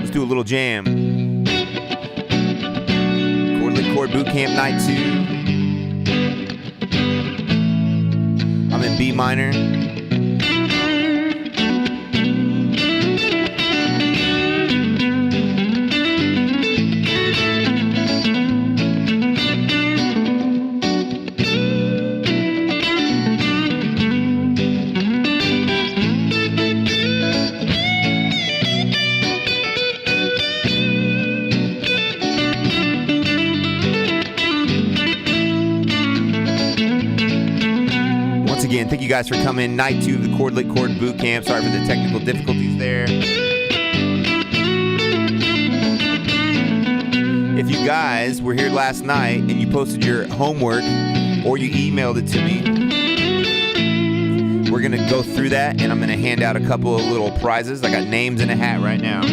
Let's do a little jam. Chord Bootcamp Night 2. I'm in B minor. Again, thank you guys for coming. Night 2 of the Chord Bootcamp. Sorry for the technical difficulties there. If you guys were here last night and you posted your homework or you emailed it to me, we're going to go through that and I'm going to hand out a couple of little prizes. I got names in a hat right now.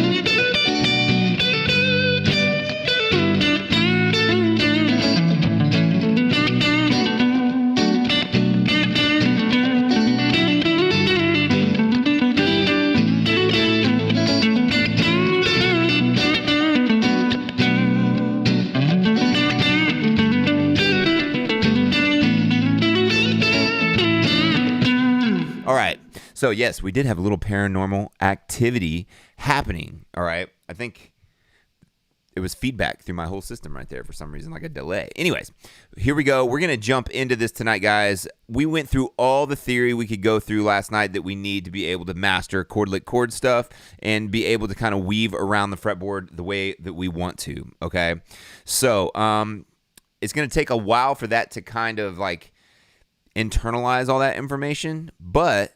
All right. So, yes, we did have a little paranormal activity happening. All right. I think it was feedback through my whole system right there for some reason, like a delay. Anyways, here we go. We're going to jump into this tonight, guys. We went through all the theory we could go through last night that we need to be able to master chord stuff and be able to kind of weave around the fretboard the way that we want to. Okay. So, it's going to take a while for that to kind of like internalize all that information, but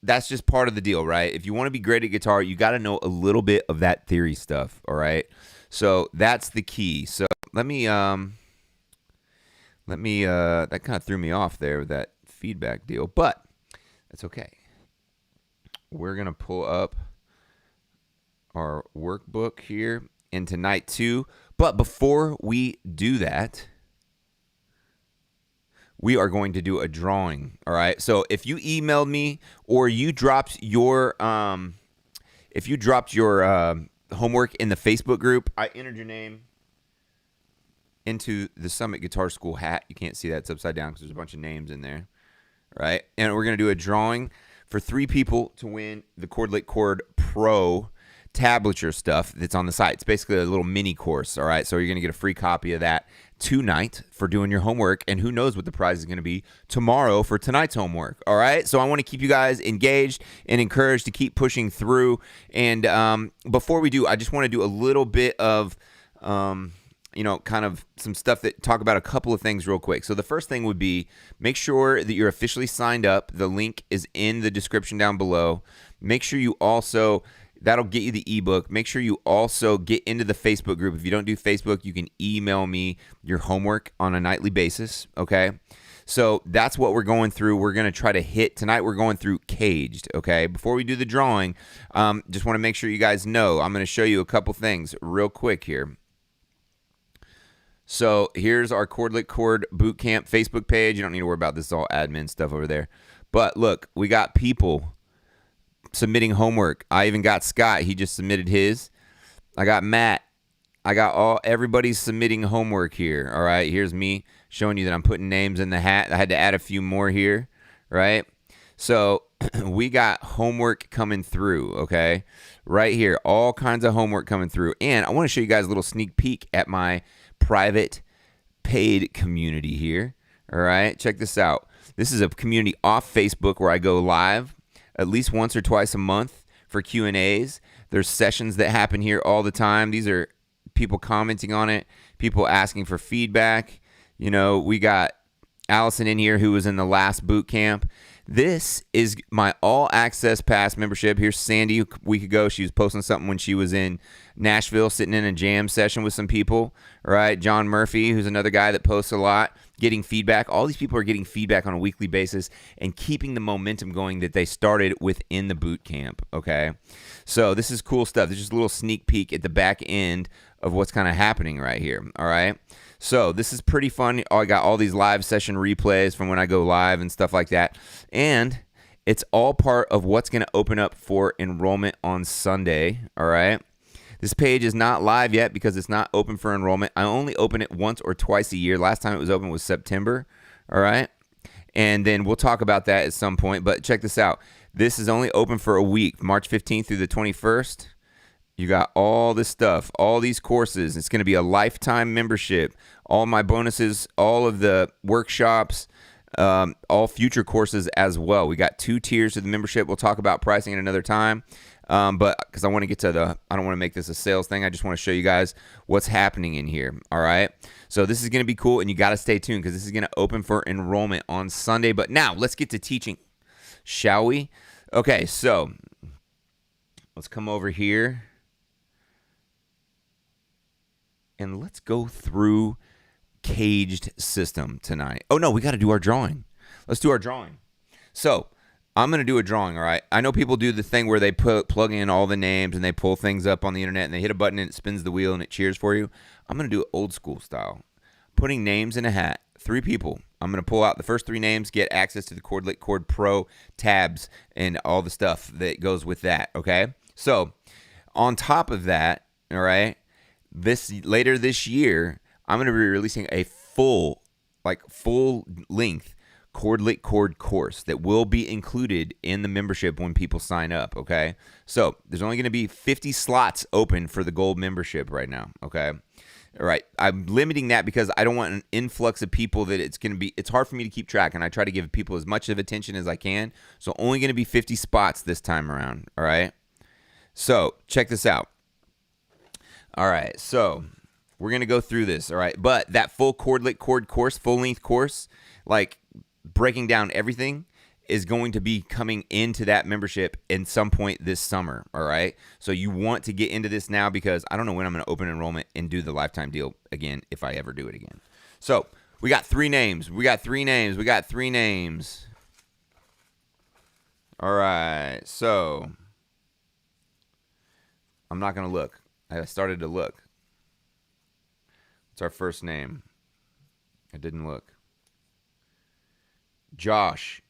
that's just part of the deal, right? If you want to be great at guitar, you got to know a little bit of that theory stuff, all right? So that's the key. So let me that kind of threw me off there with that feedback deal, but that's okay. We're going to pull up our workbook here into night 2, but before we do that, we are going to do a drawing, all right? So if you emailed me or you dropped your homework in the Facebook group, I entered your name into the Summit Guitar School hat. You can't see that, it's upside down because there's a bunch of names in there, right? And we're going to do a drawing for 3 people to win the Chord Pro tablature stuff that's on the site. It's basically a little mini course, all right? So you're going to get a free copy of that tonight for doing your homework, and who knows what the prize is going to be tomorrow for tonight's homework, all right? So I want to keep you guys engaged and encouraged to keep pushing through. And before we do, I just want to do a little bit of, kind of some stuff that talk about a couple of things real quick. So the first thing would be make sure that you're officially signed up. The link is in the description down below. Make sure you also... That'll get you the ebook. Make sure you also get into the Facebook group. If you don't do Facebook, you can email me your homework on a nightly basis, okay? So that's what we're going through. We're going to try to hit. Tonight we're going through CAGED, okay? Before we do the drawing, just want to make sure you guys know. I'm going to show you a couple things real quick here. So here's our Chord Bootcamp Facebook page. You don't need to worry about this. It's all admin stuff over there. But look, we got people submitting homework. I even got Scott. He just submitted his. I got Matt. I got everybody's submitting homework here. All right. Here's me showing you that I'm putting names in the hat. I had to add a few more here. Right. So we got homework coming through. Okay. Right here. All kinds of homework coming through. And I want to show you guys a little sneak peek at my private paid community here. All right. Check this out. This is a community off Facebook where I go live at least once or twice a month for Q&As. There's sessions that happen here all the time. These are people commenting on it, people asking for feedback. You know, we got Allison in here who was in the last boot camp. This is my all-access pass membership. Here's Sandy a week ago. She was posting something when she was in Nashville, sitting in a jam session with some people, right? John Murphy, who's another guy that posts a lot, getting feedback. All these people are getting feedback on a weekly basis and keeping the momentum going that they started within the boot camp, okay? So this is cool stuff. This is just a little sneak peek at the back end of what's kind of happening right here, all right? So this is pretty fun. I got all these live session replays from when I go live and stuff like that. And it's all part of what's going to open up for enrollment on Sunday, all right? This page is not live yet because it's not open for enrollment. I only open it once or twice a year. Last time it was open was September. All right. And then we'll talk about that at some point. But check this out. This is only open for a week, March 15th through the 21st. You got all this stuff, all these courses. It's going to be a lifetime membership. All my bonuses, all of the workshops, all future courses as well. We got 2 tiers of the membership. We'll talk about pricing at another time. But because I want to get to I don't want to make this a sales thing. I just want to show you guys what's happening in here. All right. So this is going to be cool, and you got to stay tuned because this is going to open for enrollment on Sunday. But now let's get to teaching, shall we? Okay. So let's come over here and let's go through CAGED system tonight. Oh no, we got to do our drawing. Let's do our drawing. So I'm going to do a drawing, all right? I know people do the thing where they plug in all the names and they pull things up on the internet and they hit a button and it spins the wheel and it cheers for you. I'm going to do it old school style. Putting names in a hat. 3 people. I'm going to pull out the first 3 names, get access to the Chord Pro tabs and all the stuff that goes with that, okay? So on top of that, all right, later this year, I'm going to be releasing a full length Chord course that will be included in the membership when people sign up, okay? So there's only going to be 50 slots open for the gold membership right now, okay? All right, I'm limiting that because I don't want an influx of people that it's hard for me to keep track, and I try to give people as much of attention as I can. So only going to be 50 spots this time around, all right? So check this out. All right, so we're going to go through this, all right? But that full Chord course, full-length course, like breaking down everything, is going to be coming into that membership at some point this summer, all right? So you want to get into this now because I don't know when I'm going to open enrollment and do the lifetime deal again if I ever do it again. So we got 3 names. We got 3 names. All right, so I'm not going to look. I started to look. What's our first name? I didn't look. Josh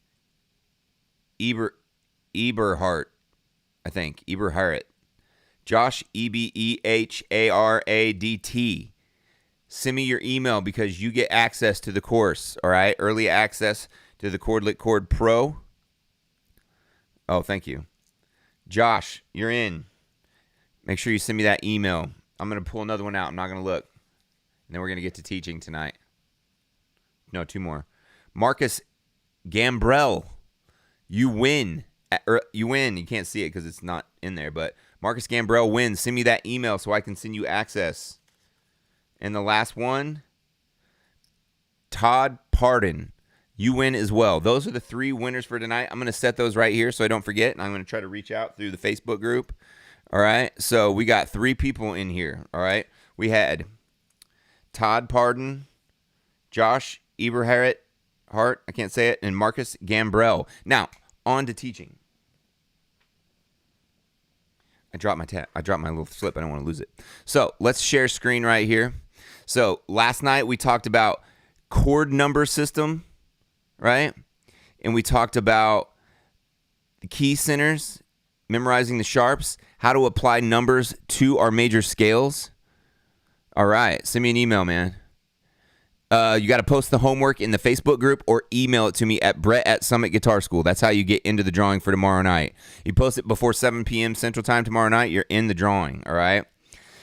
Eberhardt, I think. Eberhardt. Josh, Ebehardt. Send me your email because you get access to the course, all right? Early access to the Chord Pro. Oh, thank you. Josh, you're in. Make sure you send me that email. I'm going to pull another one out. I'm not going to look. And then we're going to get to teaching tonight. No, 2 more. Marcus Gambrell. You win. You win. You can't see it because it's not in there. But Marcus Gambrell wins. Send me that email so I can send you access. And the last one, Todd Pardon. You win as well. Those are the 3 winners for tonight. I'm going to set those right here so I don't forget. And I'm going to try to reach out through the Facebook group. All right. So we got 3 people in here. All right. We had Todd Pardon, Josh Eberhardt, I can't say it, and Marcus Gambrell. Now, on to teaching. I dropped my little slip. I don't want to lose it. So let's share screen right here. So last night we talked about chord number system, right? And we talked about the key centers, memorizing the sharps, how to apply numbers to our major scales. All right, send me an email, man. You got to post the homework in the Facebook group or email it to me at Brett@Summit Guitar School. That's how you get into the drawing for tomorrow night. You post it before 7 p.m. Central Time tomorrow night, you're in the drawing, all right?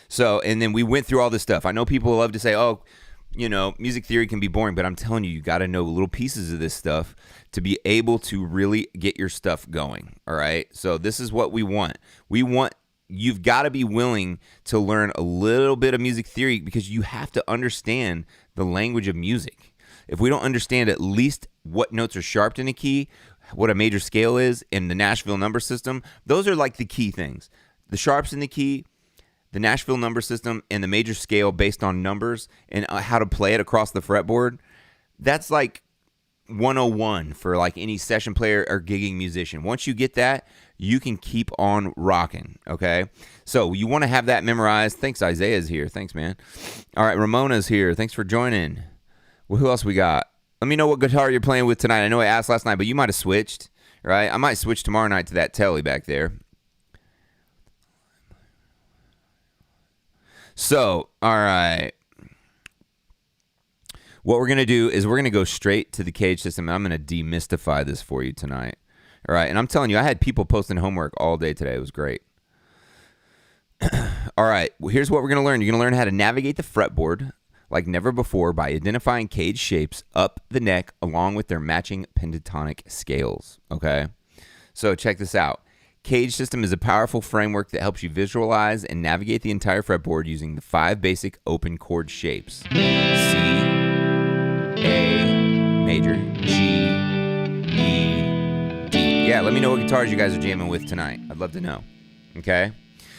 So, and then we went through all this stuff. I know people love to say, oh, you know, music theory can be boring, but I'm telling you, you got to know little pieces of this stuff to be able to really get your stuff going, all right? So this is what we want. You've got to be willing to learn a little bit of music theory because you have to understand the language of music. If we don't understand at least what notes are sharped in a key, what a major scale is, and the Nashville number system, those are like the key things. The sharps in the key, the Nashville number system, and the major scale based on numbers and how to play it across the fretboard, that's like 101 for like any session player or gigging musician. Once you get that, you can keep on rocking, okay? So you want to have that memorized. Thanks, Isaiah's here. Thanks, man. All right, Ramona's here. Thanks for joining. Well, who else we got? Let me know what guitar you're playing with tonight. I know I asked last night, but you might have switched, right? I might switch tomorrow night to that telly back there. So, all right. What we're going to do is we're going to go straight to the CAGED system, and I'm going to demystify this for you tonight. All right, and I'm telling you, I had people posting homework all day today. It was great. All right, well, here's what we're going to learn. You're going to learn how to navigate the fretboard like never before by identifying CAGED shapes up the neck along with their matching pentatonic scales, okay? So check this out. CAGED system is a powerful framework that helps you visualize and navigate the entire fretboard using the 5 basic open chord shapes. C, A, major, G, E, D. Yeah, let me know what guitars you guys are jamming with tonight. I'd love to know, okay?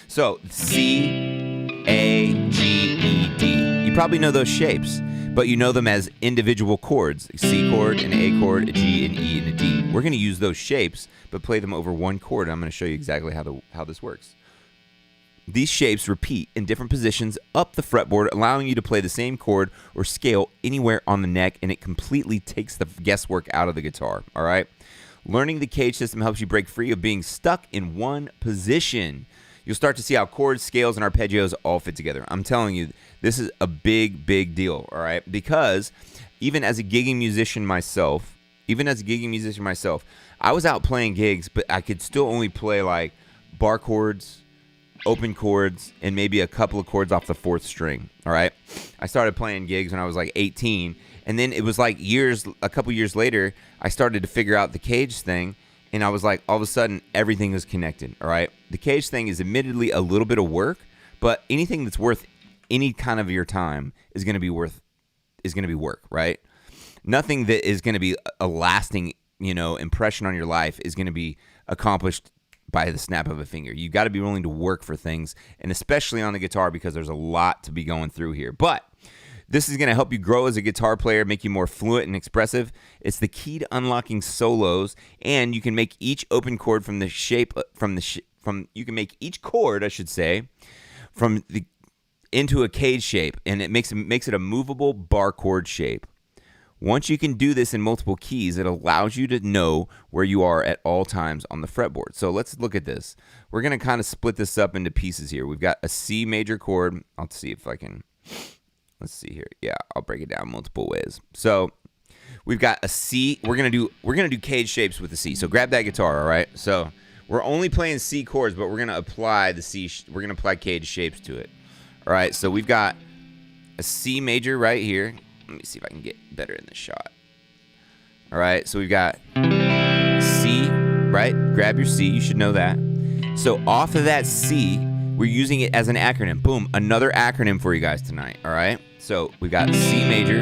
So, C, A, G, E, D. You probably know those shapes, but you know them as individual chords. A C chord, an A chord, a G, an E, and a D. We're going to use those shapes, but play them over one chord. I'm going to show you exactly how this works. These shapes repeat in different positions up the fretboard, allowing you to play the same chord or scale anywhere on the neck, and it completely takes the guesswork out of the guitar, all right? Learning the CAGED system helps you break free of being stuck in one position. You'll start to see how chords, scales, and arpeggios all fit together. I'm telling you, this is a big, big deal, all right? Because even as a gigging musician myself, I was out playing gigs, but I could still only play like bar chords, open chords, and maybe a couple of chords off the 4th string, all right? I started playing gigs when I was like 18, and then it was like a couple years later, I started to figure out the CAGED thing, and I was like, all of a sudden, everything was connected, all right? The CAGED thing is admittedly a little bit of work, but anything that's worth any kind of your time is going to be work, right? Nothing that is going to be a lasting, impression on your life is going to be accomplished by the snap of a finger. You got to be willing to work for things, and especially on the guitar, because there's a lot to be going through here. But this is going to help you grow as a guitar player, make you more fluent and expressive. It's the key to unlocking solos, and you can make each open chord from the shape you can make each chord, I should say, into a CAGED shape, and it makes it a movable bar chord shape. Once you can do this in multiple keys, it allows you to know where you are at all times on the fretboard. So let's look at this. We're going to kind of split this up into pieces here. We've got a C major chord. I'll see if I can. Let's see here. Yeah, I'll break it down multiple ways. So we've got a C. We're gonna do CAGED shapes with the C. So grab that guitar, all right? So we're only playing C chords, but we're gonna apply the C. We're gonna apply CAGED shapes to it. All right. So we've got a C major right here. Let me see if I can get better in this shot. All right. So we've got C, right? Grab your C. You should know that. So off of that C, we're using it as an acronym. Boom, another acronym for you guys tonight, all right? So we've got C major.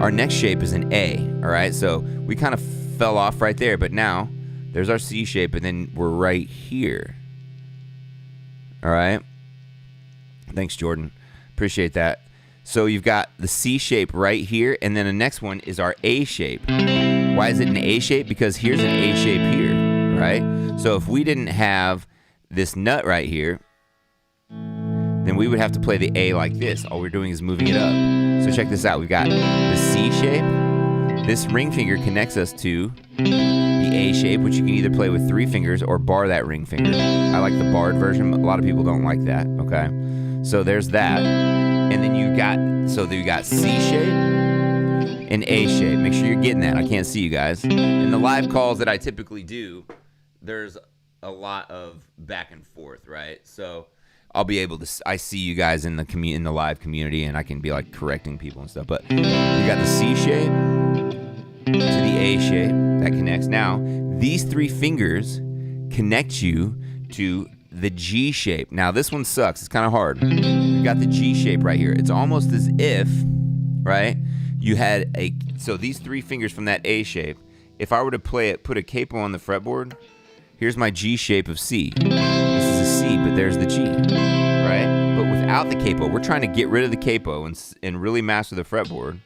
Our next shape is an A, all right? So we kind of fell off right there, but now there's our C shape, and then we're right here, all right? Thanks, Jordan. Appreciate that. So you've got the C shape right here, and then the next one is our A shape. Why is it an A shape? Because here's an A shape here, right? So if we didn't have this nut right here, then we would have to play the A like this. All we're doing is moving it up. So check this out. We've got the C shape. This ring finger connects us to the A shape, which you can either play with 3 fingers or bar that ring finger. I like the barred version. A lot of people don't like that, okay? So there's that. And then you got C shape and A shape. Make sure you're getting that. I can't see you guys. In the live calls that I typically do, there's a lot of back and forth, right? So I'll be able to. I see you guys in the live community, and I can be like correcting people and stuff. But you got the C shape to the A shape that connects. Now these 3 fingers connect you to the G shape. Now this one sucks. It's kind of hard. You got the G shape right here. It's almost as if, right? You had so these 3 fingers from that A shape. If I were to play it, put a capo on the fretboard. Here's my G shape of C. This is a C, but there's the G, right? But without the capo, we're trying to get rid of the capo and really master the fretboard.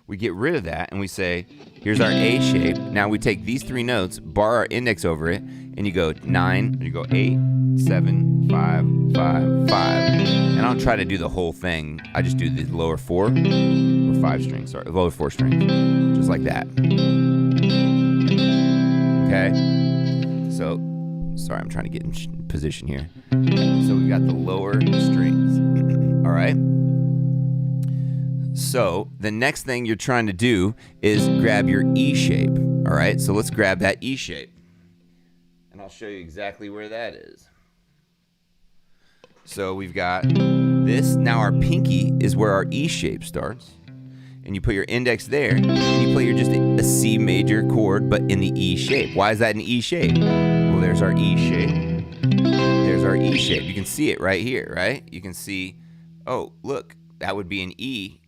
We get rid of that, and we say, here's our A shape. Now we take these 3 notes, bar our index over it, and you go 9, you go 8, 7, 5, 5, 5. And I don't try to do the whole thing. I just do the lower 4 or 5 strings, sorry, lower 4 strings, just like that. Okay? So, sorry, I'm trying to get in position here. So we got the lower strings. All right. So the next thing you're trying to do is grab your E shape. All right. So let's grab that E shape. And I'll show you exactly where that is. So we've got this. Now our pinky is where our E shape starts. And you put your index there, and you play just a C major chord, but in the E shape. Why is that an E shape? Well, there's our E shape. There's our E shape. You can see it right here, right? You can see, oh, look, that would be an E.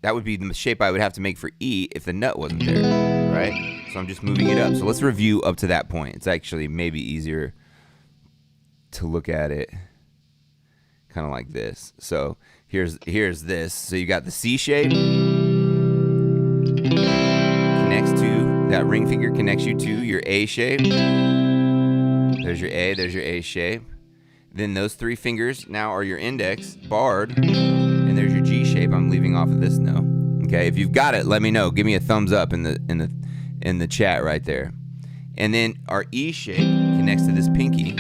That would be the shape I would have to make for E if the nut wasn't there, right? So I'm just moving it up. So let's review up to that point. It's actually maybe easier to look at it kind of like this. So here's this. So you got the C shape. Connects to, that ring finger connects you to your A shape. There's your A, there's your A shape. Then those three fingers now are your index, barred, and there's your G shape. I'm leaving off of this now. Okay, if you've got it, let me know. Give me a thumbs up in the chat right there. And then our E shape connects to this pinky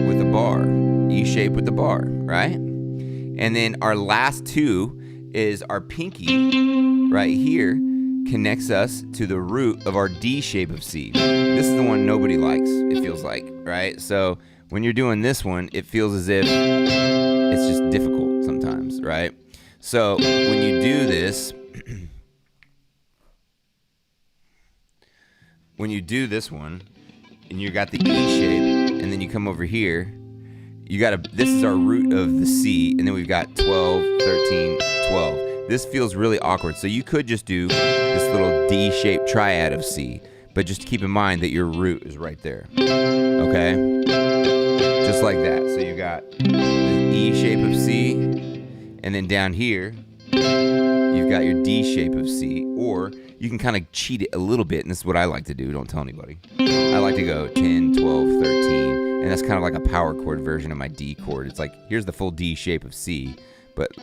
with a bar. E shape with the bar, right? And then our last two is our pinky right here connects us to the root of our D shape of C. This is the one nobody likes, it feels like, right? So when you're doing this one, it feels as if it's just difficult sometimes, right? So when you do this, when you do this one, and you got the E shape, and then you come over here, you got this is our root of the C, and then we've got 12, 13, 12. This feels really awkward, so you could just do this little D-shaped triad of C, but just keep in mind that your root is right there, okay? Just like that. So you got the E shape of C, and then down here, you've got your D shape of C, or you can kind of cheat it a little bit, and this is what I like to do, don't tell anybody. I like to go 10, 12, 13, and that's kind of like a power chord version of my D chord. It's like, here's the full D shape of C,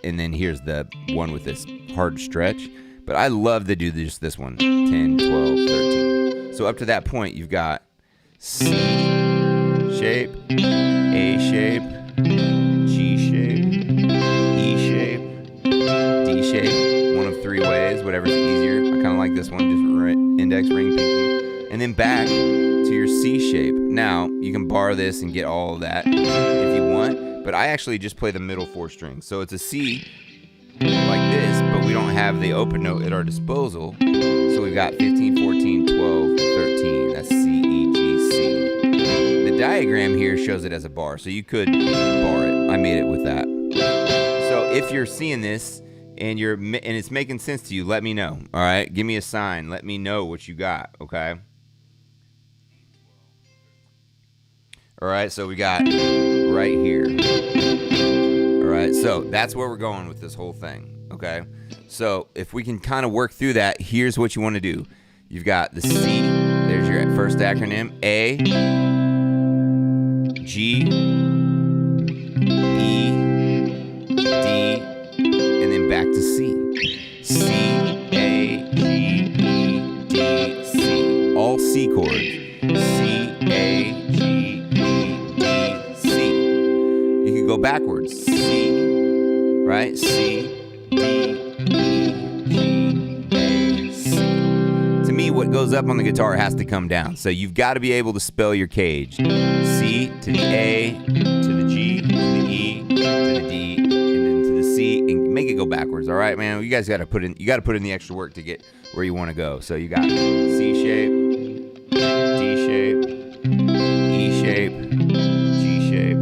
and then here's the one with this hard stretch. But I love to do just this one, 10, 12, 13. So up to that point, you've got C shape, A shape, G shape, E shape, D shape, one of three ways, whatever's easier. I kind of like this one, just index, ring, pinky. And then back to your C shape. Now, you can borrow this and get all of that if you want, but I actually just play the middle four strings. So it's a C like this, but we don't have the open note at our disposal. So we've got 15, 14, 12, 13. That's C, E, G, C. The diagram here shows it as a bar, so you could bar it. I made it with that. So if you're seeing this and it's making sense to you, let me know. All right, give me a sign. Let me know what you got. Okay. All right, so we got right here. All right, so that's where we're going with this whole thing, okay? So if we can kind of work through that, here's what you want to do. You've got the C, there's your first acronym, A, G, E, D, and then back to C. C, A, G, E, D, C. All C chords. C, A, G, go backwards. C, right? C, D, E, G, A, C. To me, what goes up on the guitar has to come down. So you've got to be able to spell your CAGED. C to the A, to the G, to the E, to the D, and then to the C, and make it go backwards. All right, man. You guys got to put in the extra work to get where you want to go. So you got C shape, D shape, E shape, G shape,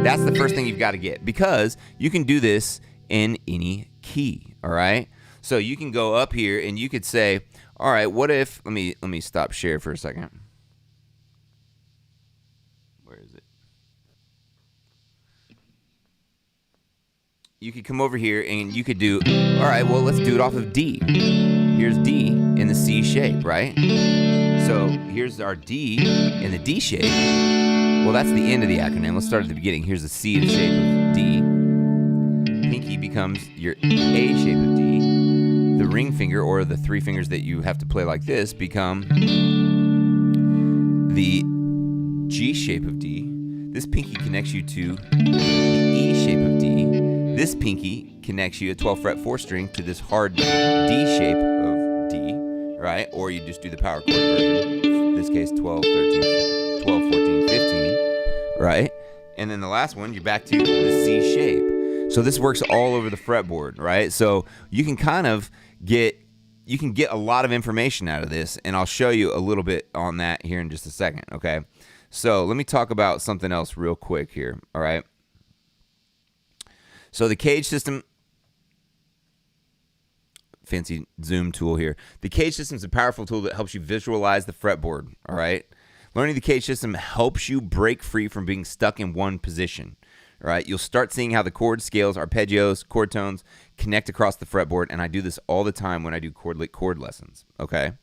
that's the first thing you've got to get, because you can do this in any key, all right? So you can go up here and you could say, all right, what if, let me stop share for a second. Where is it? You could come over here and you could do, all right, well, let's do it off of D. Here's D in the C shape, right? So here's our D in the D shape. Well, that's the end of the acronym. Let's start at the beginning. Here's the C shape of D. Pinky becomes your A shape of D. The ring finger, or the three fingers that you have to play like this, become the G shape of D. This pinky connects you to the E shape of D. This pinky connects you a 12th fret 4th string to this hard D shape of D, right? Or you just do the power chord version. In this case, 12, 13, 12, 14, 15, right? And then the last one, you're back to the C shape. So this works all over the fretboard, right? So you can kind of get a lot of information out of this, and I'll show you a little bit on that here in just a second, okay? So let me talk about something else real quick here, all right? So the CAGED system, fancy zoom tool here. The CAGED system is a powerful tool that helps you visualize the fretboard, all right? Learning the CAGED system helps you break free from being stuck in one position, all right? You'll start seeing how the chord scales, arpeggios, chord tones connect across the fretboard, and I do this all the time when I do chord lick chord lessons, okay?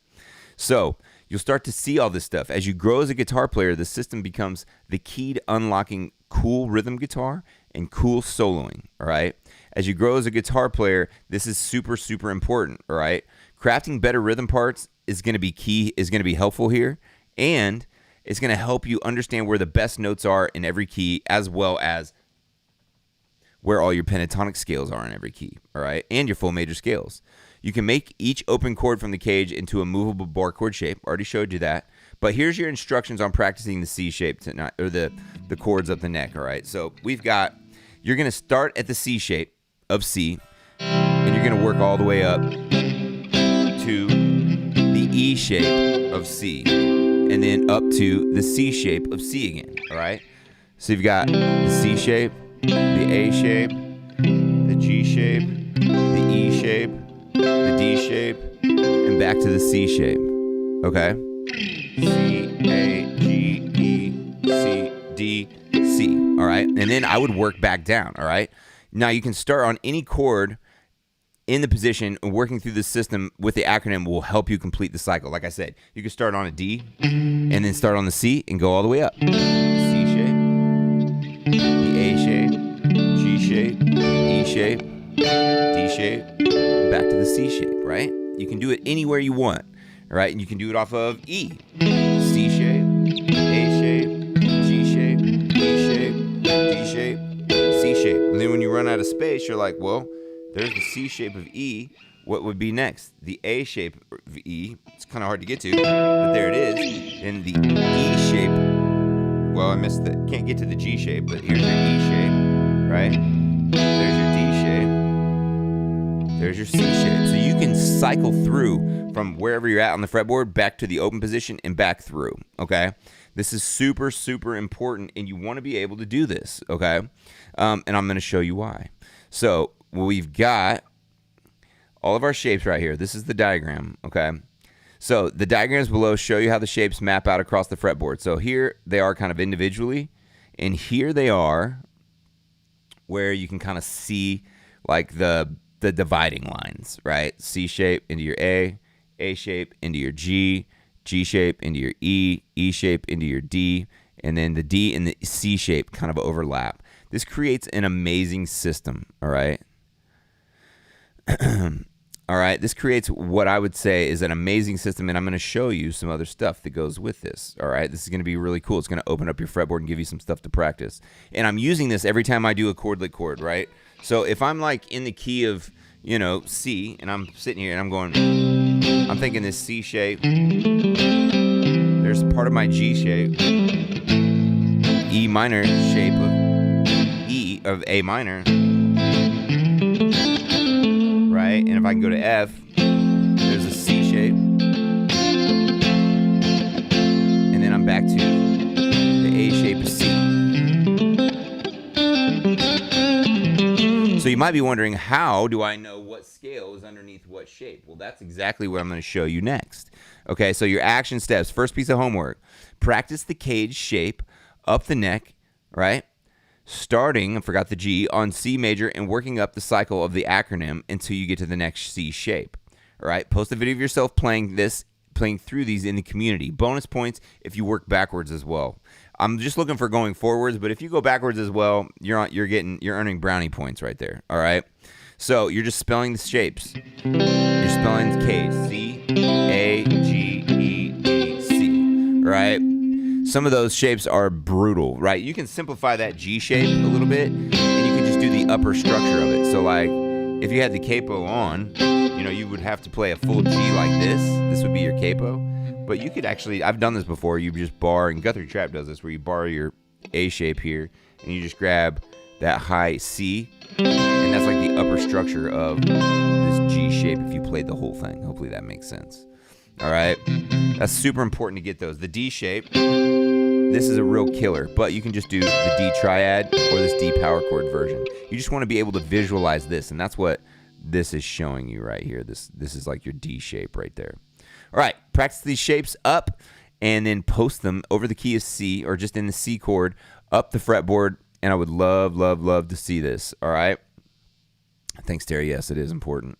So you'll start to see all this stuff. As you grow as a guitar player, the system becomes the key to unlocking cool rhythm guitar and cool soloing, all right? As you grow as a guitar player, this is super, super important, all right? Crafting better rhythm parts is going to be key, is going to be helpful here, and it's going to help you understand where the best notes are in every key, as well as where all your pentatonic scales are in every key, all right? And your full major scales. You can make each open chord from the CAGED into a movable bar chord shape. Already showed you that. But here's your instructions on practicing the C shape tonight, or the chords up the neck, all right? So we've got, you're going to start at the C shape of C, and you're going to work all the way up to the E shape of C, and then up to the C shape of C again, all right? So you've got the C shape, the A shape, the G shape, the E shape, the D shape, and back to the C shape, okay? C, A, G, E, C, D, C, all right? And then I would work back down, all right? Now you can start on any chord in the position, and working through the system with the acronym will help you complete the cycle. Like I said, you can start on a D, and then start on the C, and go all the way up. C shape, the A shape, G shape, E shape, D shape, back to the C shape, right? You can do it anywhere you want, all right? And you can do it off of E, C shape, A shape, G shape, E shape, D shape, C shape. And then when you run out of space, you're like, well, there's the C shape of E. What would be next? The A shape of E. It's kind of hard to get to, but there it is. And the E shape, well, I missed that. Can't get to the G shape, but here's your E shape, right? There's your D shape. There's your C shape. So you can cycle through from wherever you're at on the fretboard back to the open position and back through, okay? This is super, super important, and you want to be able to do this, okay? And I'm going to show you why. So we've got all of our shapes right here. This is the diagram, okay? So the diagrams below show you how the shapes map out across the fretboard. So here they are kind of individually, and here they are where you can kind of see like the dividing lines, right? C shape into your A shape into your G shape into your E shape into your D, and then the D and the C shape kind of overlap. This creates an amazing system, all right? All right, this creates what I would say is an amazing system, and I'm going to show you some other stuff that goes with this, all right? This is going to be really cool. It's going to open up your fretboard and give you some stuff to practice. And I'm using this every time I do a chord lick chord, right? So if I'm like in the key of, you know, C, and I'm sitting here and I'm going, I'm thinking this C shape, there's part of my G shape, E minor shape of A minor, right? And if I can go to F, there's a C shape, and then I'm back to the A shape of C. So you might be wondering, how do I know what scale is underneath what shape? Well, that's exactly what I'm going to show you next. Okay, so your action steps. First piece of homework. Practice the CAGED shape up the neck, right? Starting, I forgot the G, on C major and working up the cycle of the acronym until you get to the next C shape. All right, post a video of yourself playing through these in the community. Bonus points if you work backwards as well. I'm just looking for going forwards, but if you go backwards as well, you're earning brownie points right there. All right. So you're just spelling the shapes. You're spelling K, C, A, G, E, D, C. All right. some of those shapes are brutal, right? You can simplify that G shape a little bit, and you can just do the upper structure of it. So like, if you had the capo on, you would have to play a full G like this. This would be your capo. But you could actually, I've done this before, you just bar, and Guthrie Trap does this, where you bar your A shape here, and you just grab that high C, and that's like the upper structure of this G shape if you played the whole thing. Hopefully that makes sense. All right, that's super important to get those. The D shape, this is a real killer, but you can just do the D triad or this D power chord version. You just want to be able to visualize this, and that's what this is showing you right here. This is like your D shape right there. All right, practice these shapes up and then post them over the key of C or just in the C chord up the fretboard, and I would love, love, love to see this. All right. Thanks, Terry. Yes, it is important.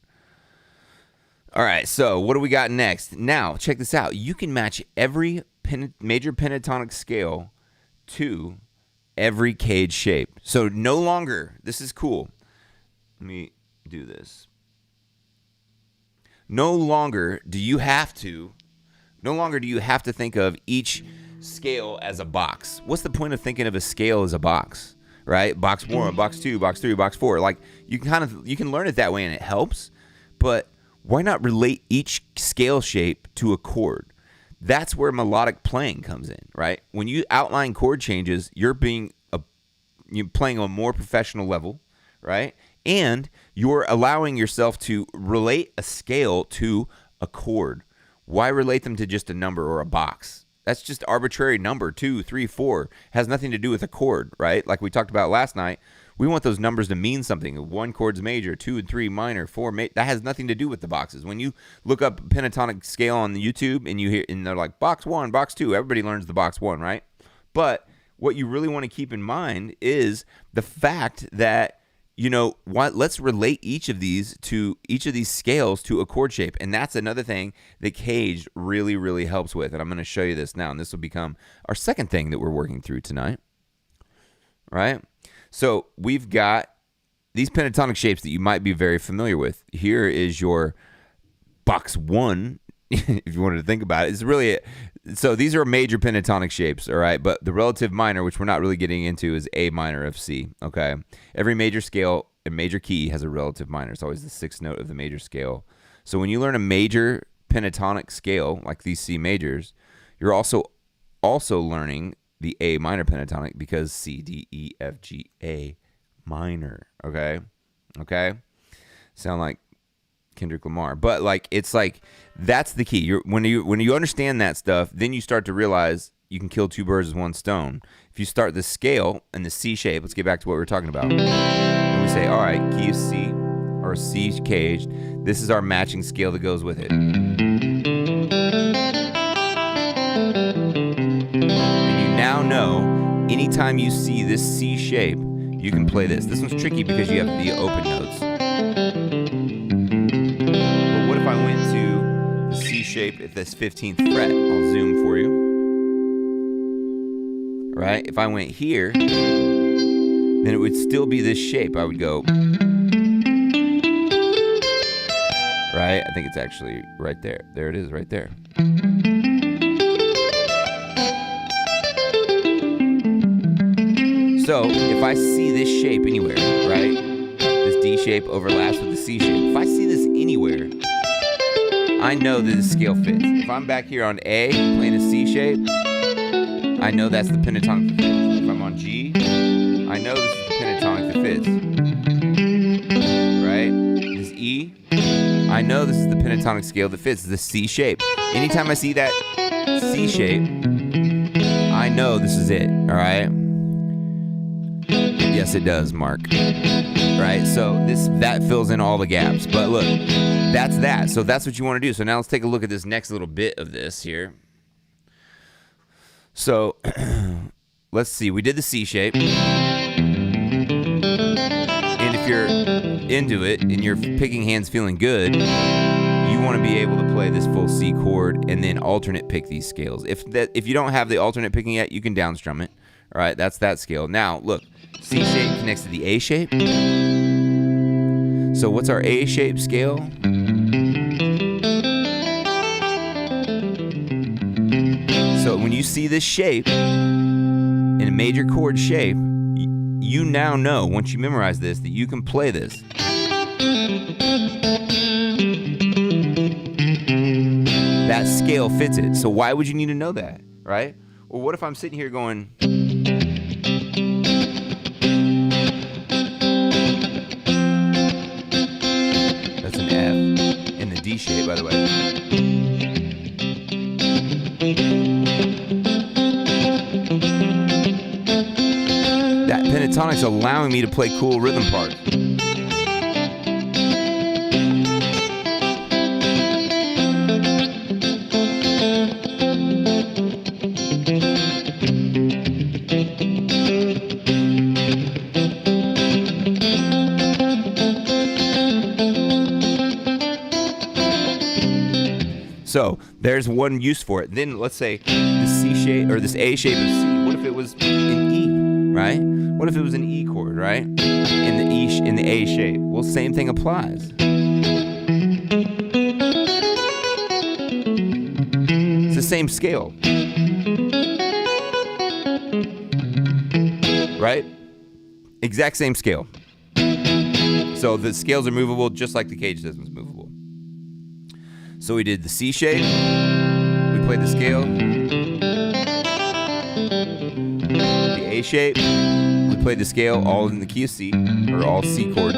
All right, so what do we got next? Now, check this out. You can match every major pentatonic scale to every CAGED shape. So no longer, this is cool. Let me do this. No longer do you have to think of each scale as a box. What's the point of thinking of a scale as a box, right? Box 1, box 2, box 3, box 4. Like you can learn it that way and it helps, but why not relate each scale shape to a chord? That's where melodic playing comes in, right? When you outline chord changes, you're playing on a more professional level, right? And you're allowing yourself to relate a scale to a chord. Why relate them to just a number or a box? That's just arbitrary number, 2, 3, 4. Has nothing to do with a chord, right? Like we talked about last night, we want those numbers to mean something. 1 chord's major, 2 and 3 minor, 4 major. That has nothing to do with the boxes. When you look up pentatonic scale on the YouTube and you hear, and they're like box 1, box 2, everybody learns the box 1, right? But what you really want to keep in mind is the fact that let's relate each of these scales to a chord shape. And that's another thing that CAGED really, really helps with. And I'm going to show you this now. And this will become our second thing that we're working through tonight. Right? So we've got these pentatonic shapes that you might be very familiar with. Here is your box 1, if you wanted to think about it. It's really so these are major pentatonic shapes, all right? But the relative minor, which we're not really getting into, is A minor of C, okay? Every major scale and major key has a relative minor. It's always the 6th note of the major scale. So when you learn a major pentatonic scale, like these C majors, you're also learning the A minor pentatonic because C, D, E, F, G, A minor, okay? Okay? Sound like Kendrick Lamar, but it's like that's the key. When you understand that stuff, then you start to realize you can kill 2 birds with 1 stone. If you start the scale and the C shape, let's get back to what we were talking about. And we say, all right, key of C or C CAGED. This is our matching scale that goes with it. And you now know anytime you see this C shape, you can play this. This one's tricky because you have the open notes. If I went to the C shape at this 15th fret, I'll zoom for you. Right? If I went here, then it would still be this shape. I would go. Right? I think it's actually right there. There it is, right there. So if I see this shape anywhere, right? This D shape overlaps with the C shape. If I see this anywhere, I know that the scale fits. If I'm back here on A, playing a C shape, I know that's the pentatonic that fits. If I'm on G, I know this is the pentatonic that fits. Right? This E, I know this is the pentatonic scale that fits. The C shape. Anytime I see that C shape, I know this is it. All right? Yes, it does, Mark. Right? So that fills in all the gaps. But look, that's that. So that's what you want to do. So now let's take a look at this next little bit of this here. So let's see. We did the C shape. And if you're into it and your picking hand's feeling good, you want to be able to play this full C chord and then alternate pick these scales. If you don't have the alternate picking yet, you can downstrum it. All right, that's that scale. Now, look. C shape connects to the A shape. So what's our A shape scale? So when when you see this shape in a major chord shape, you now know, once you memorize this, that you can play this. That scale fits it. So why would you need to know that, right? Well, what if I'm sitting here going... That's an F in the D shape, by the way. That pentatonic's allowing me to play cool rhythm parts. So there's one use for it. Then let's say the C shape or this A shape of C. What if it was an E, right? What if it was an E chord, right? In the A shape. Well, same thing applies. It's the same scale, right? Exact same scale. So the scales are movable just like the CAGED system's movable. So we did the C shape, we played the scale, the A shape, we played the scale all in the key of C, or all C chords.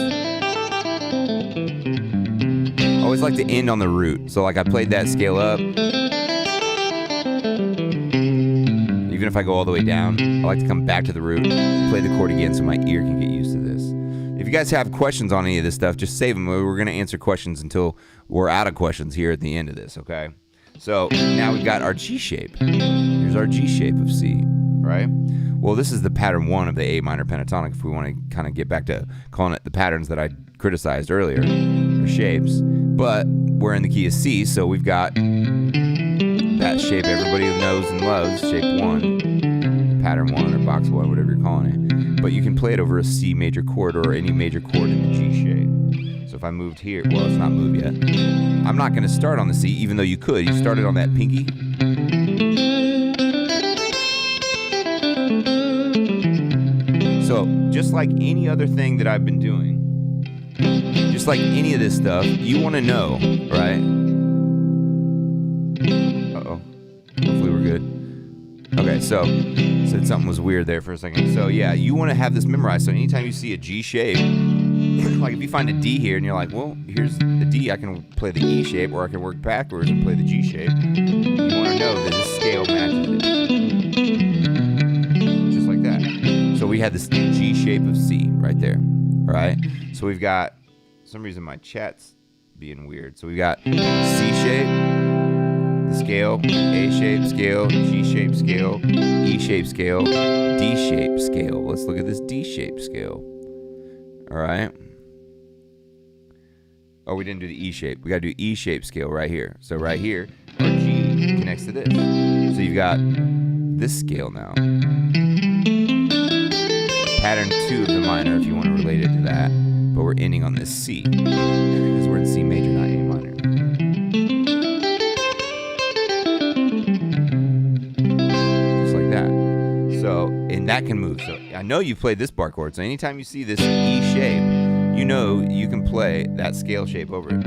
I always like to end on the root, so like I played that scale up. Even if I go all the way down, I like to come back to the root, play the chord again so my ear can get used to this. If you guys have questions on any of this stuff, just save them. We're going to answer questions until we're out of questions here at the end of this, okay? So now we've got our G shape. Here's our G shape of C, right? Well, this is the pattern 1 of the A minor pentatonic if we want to kind of get back to calling it the patterns that I criticized earlier, or shapes. But we're in the key of C, so we've got that shape everybody knows and loves, shape 1, pattern 1 or box 1, whatever you're calling it. But you can play it over a C major chord or any major chord in the G shape. So if I moved here, well, it's not moved yet. I'm not going to start on the C, even though you could. You started on that pinky. So just like any other thing that I've been doing, just like any of this stuff, you want to know, right? Uh-oh. Hopefully we're good. Okay, so said something was weird there for a second. So yeah, you want to have this memorized. So anytime you see a G shape, like if you find a D here and you're like, well, here's the D, I can play the E shape, or I can work backwards and play the G shape. You want to know that this scale matches it. Just like that. So we had this G shape of C right there. All right? So we've got, for some reason my chat's being weird. So we got C shape, the scale, A shape scale, G shape scale, E shape scale, D shape scale. Let's look at this D shape scale. All right. Oh, we didn't do the E shape. We got to do E shape scale right here. So right here, our G connects to this. So you've got this scale now. Pattern 2 of the minor, if you want to relate it to that. But we're ending on this C because we're in C major, not A minor. So, and that can move. So I know you've played this bar chord. So anytime you see this E shape, you know you can play that scale shape over it.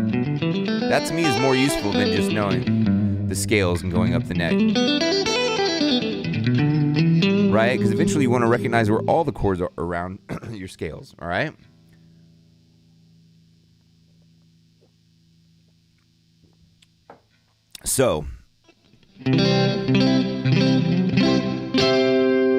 That to me is more useful than just knowing the scales and going up the neck. Right? Because eventually you want to recognize where all the chords are around your scales. All right? So,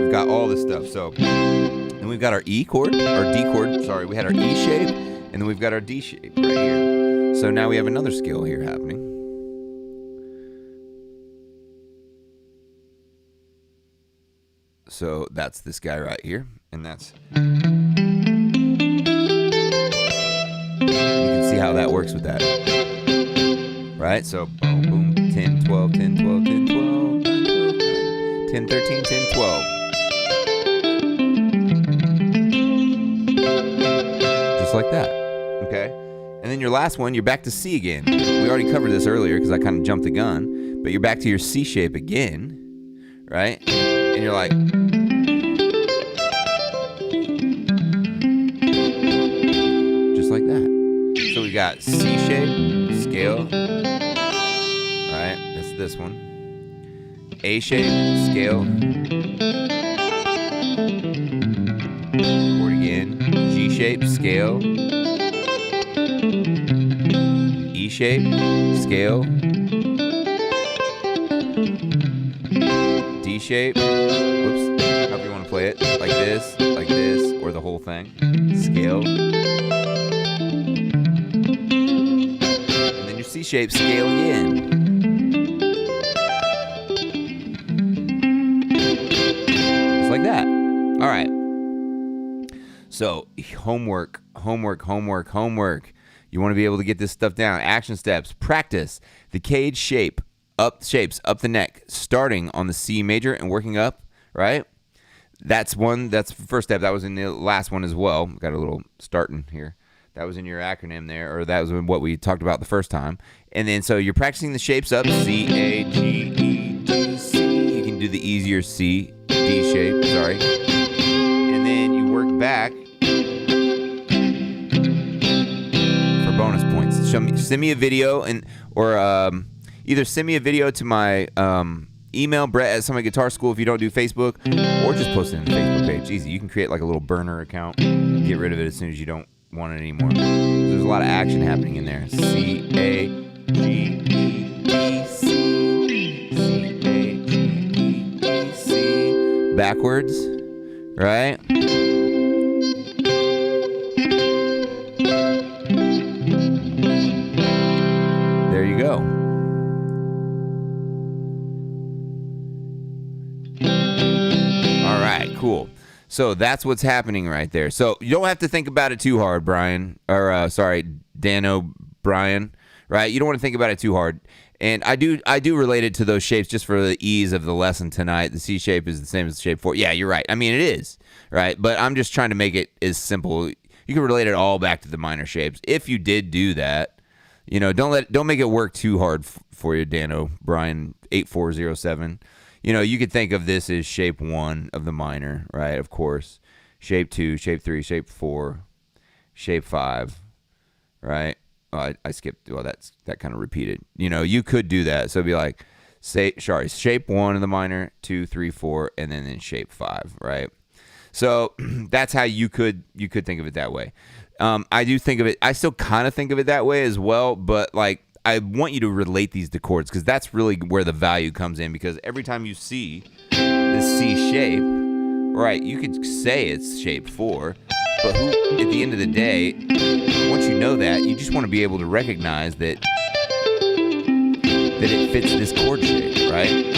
got all this stuff. So then we've got our E chord, our D chord, sorry, we had our E shape, and then we've got our D shape right here. So now we have another scale here happening. So that's this guy right here, and that's, you can see how that works with that. Right? So boom, boom, 10, 12, 10, 12, 10, 12, 10, 13, 10, 12. Just like that, okay? And then your last one, you're back to C again. We already covered this earlier because I kind of jumped the gun, but you're back to your C shape again, right? And you're like, just like that. So we got C shape, scale, right? That's this one. A shape, scale. Chord again. G shape, scale. E shape, scale. D shape. Whoops. However you want to play it. Like this, or the whole thing. Scale. And then your C shape, scale again. Just like that. All right. So, homework. You want to be able to get this stuff down. Action steps. Practice the CAGED shapes up the neck, starting on the C major and working up, right? That's the first step. That was in the last one as well. Got a little starting here. That was in your acronym there, or that was what we talked about the first time. And then, so you're practicing the shapes up, C, A, G, E, D, C. You can do the easier C, D shape, sorry. And then you work back for bonus points. Send me a video, or either send me a video to my email, Brett@SummitGuitarSchool, if you don't do Facebook, or just post it in the Facebook page. Easy. You can create like a little burner account, get rid of it as soon as you don't want it anymore. There's a lot of action happening in there. C, A, G, E, D, C. C, A, G, E, D, C. Backwards, right? There you go. All right, cool. So that's what's happening right there. So you don't have to think about it too hard, Brian, or Dan O'Brien, right? You don't want to think about it too hard. And I do relate it to those shapes just for the ease of the lesson tonight. The C shape is the same as the shape 4. Yeah, you're right. I mean, it is, right? But I'm just trying to make it as simple. You can relate it all back to the minor shapes. If you did do that, don't make it work too hard for you, Dan O'Brien 8407. You could think of this as shape 1 of the minor, right? Of course. Shape 2, shape 3, shape 4, shape 5, right? I skipped. Well, that kind of repeated. You could do that. So it'd be like, shape 1 of the minor, 2, 3, 4, and then shape 5, right? So that's how you could think of it that way. I still kind of think of it that way as well, but like, I want you to relate these to chords, because that's really where the value comes in. Because every time you see this C shape, right, you could say it's shape 4, but at the end of the day, once you know that, you just want to be able to recognize that it fits this chord shape, right?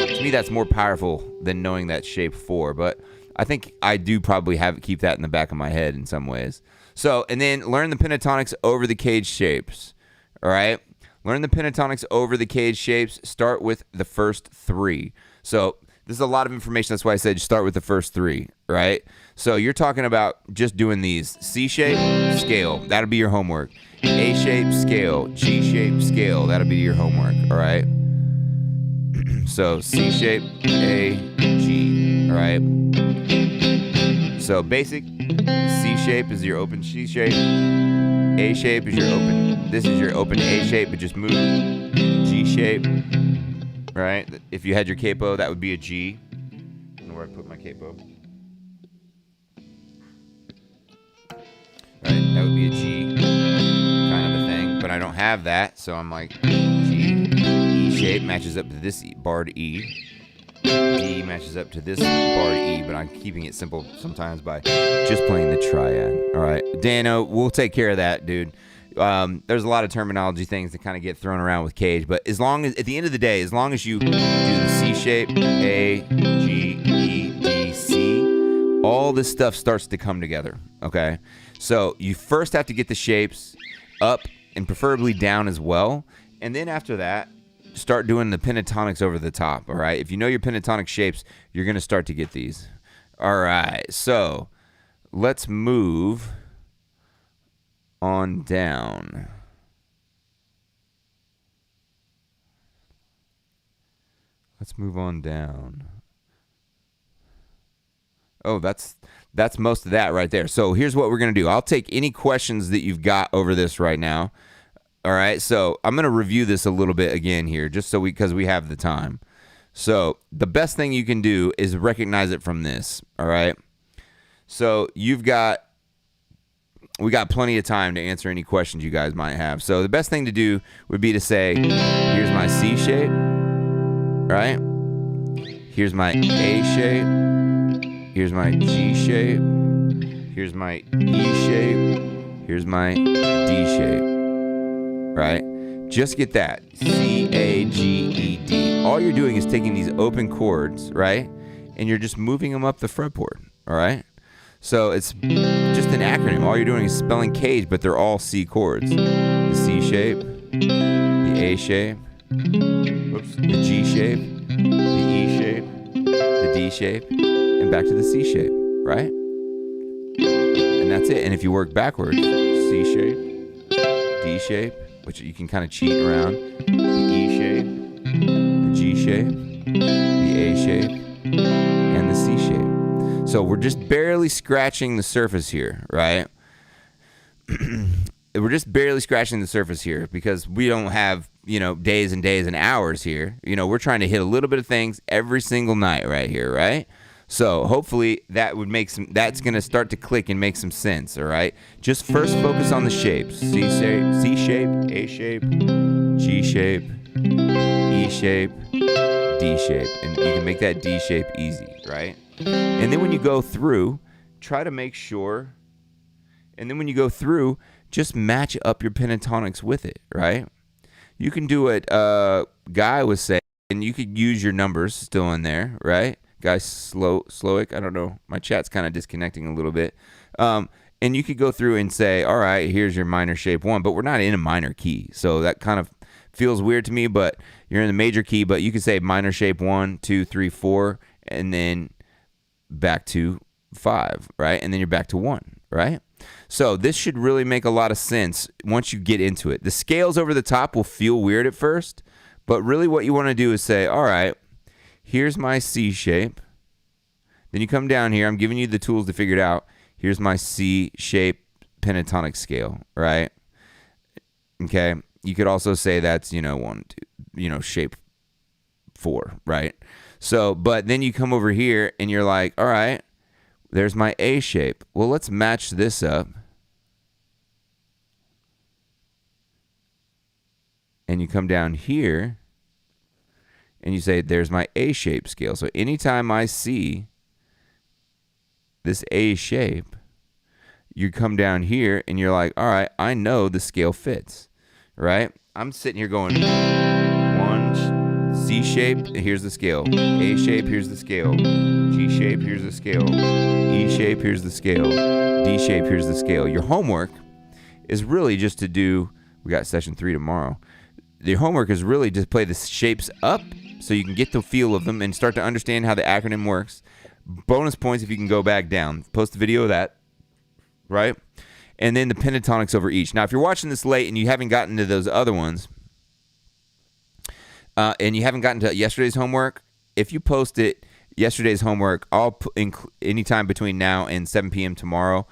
To me, that's more powerful than knowing that shape 4. But I think I do probably keep that in the back of my head in some ways. So, and then learn the pentatonics over the CAGED shapes, all right? Learn the pentatonics over the CAGED shapes. Start with the first 3. So this is a lot of information. That's why I said start with the first 3, right? So you're talking about just doing these. C shape, scale. That'll be your homework. A shape, scale. G shape, scale. That'll be your homework, all right? So C shape, A, G, all right? So basic, C shape is your open C shape. A shape is your open. This is your open A shape, but just move. G shape, right? If you had your capo, that would be a G. I don't know where I put my capo. Right, that would be a G kind of a thing, but I don't have that, so I'm like G. E shape matches up to this barred E. D matches up to this barred E, but I'm keeping it simple sometimes by just playing the triad. All right, Dano, we'll take care of that, dude. There's a lot of terminology things that kind of get thrown around with CAGED, but as long as, at the end of the day, as long as you do the C shape, A, G, E, D, C, all this stuff starts to come together, okay? So you first have to get the shapes up and preferably down as well, and then after that, start doing the pentatonics over the top, all right? If you know your pentatonic shapes, you're going to start to get these. All right, so let's move on down. Let's move on down. Oh, that's most of that right there. So here's what we're going to do. I'll take any questions that you've got over this right now. All right, so I'm going to review this a little bit again here, just so because we have the time. So the best thing you can do is recognize it from this, all right? So we got plenty of time to answer any questions you guys might have. So the best thing to do would be to say, here's my C shape, right? Here's my A shape. Here's my G shape. Here's my E shape. Here's my D shape, right? Just get that. C, A, G, E, D. All you're doing is taking these open chords, right? And you're just moving them up the fretboard, all right? So it's just an acronym. All you're doing is spelling CAGED, but they're all C chords. The C shape, the A shape, the G shape, the E shape, the D shape, and back to the C shape, right? And that's it. And if you work backwards, C shape, D shape, which you can kind of cheat around, the E shape, the G shape, the A shape, and the C shape. So we're just barely scratching the surface here, right? We're just barely scratching the surface here because we don't have, days and days and hours here. We're trying to hit a little bit of things every single night right here, right? So hopefully that's going to start to click and make some sense, all right? Just first focus on the shapes. C shape, A shape, G shape, E shape, D shape. And you can make that D shape easy, right? And then when you go through, try to make sure, just match up your pentatonics with it, right? You can do what Guy was saying, and you could use your numbers still in there, right? Guy Slowick, I don't know. My chat's kind of disconnecting a little bit. And you could go through and say, all right, here's your minor shape 1, but we're not in a minor key. So that kind of feels weird to me, but you're in the major key, but you could say minor shape 1, 2, 3, 4, and then back to 5, right? And then you're back to 1, right? So this should really make a lot of sense once you get into it. The scales over the top will feel weird at first, but really what you want to do is say, all right, here's my C shape. Then you come down here. I'm giving you the tools to figure it out. Here's my C shape pentatonic scale, right? Okay. You could also say that's, 1, 2, shape 4, right? So, but then you come over here and you're like, all right, there's my A shape. Well, let's match this up. And you come down here and you say, there's my A shape scale. So anytime I see this A shape, you come down here and you're like, all right, I know the scale fits, right? I'm sitting here going, 1, C shape, here's the scale. A shape, here's the scale. G shape, here's the scale. E shape, here's the scale. D shape, here's the scale. Your homework is really just to do, we got session 3 tomorrow. Your homework is really just play the shapes up so you can get the feel of them and start to understand how the acronym works. Bonus points if you can go back down. Post a video of that, right? And then the pentatonics over each. Now, if you're watching this late and you haven't gotten to those other ones, and you haven't gotten to yesterday's homework, if you post it, yesterday's homework, anytime between now and 7 p.m. tomorrow,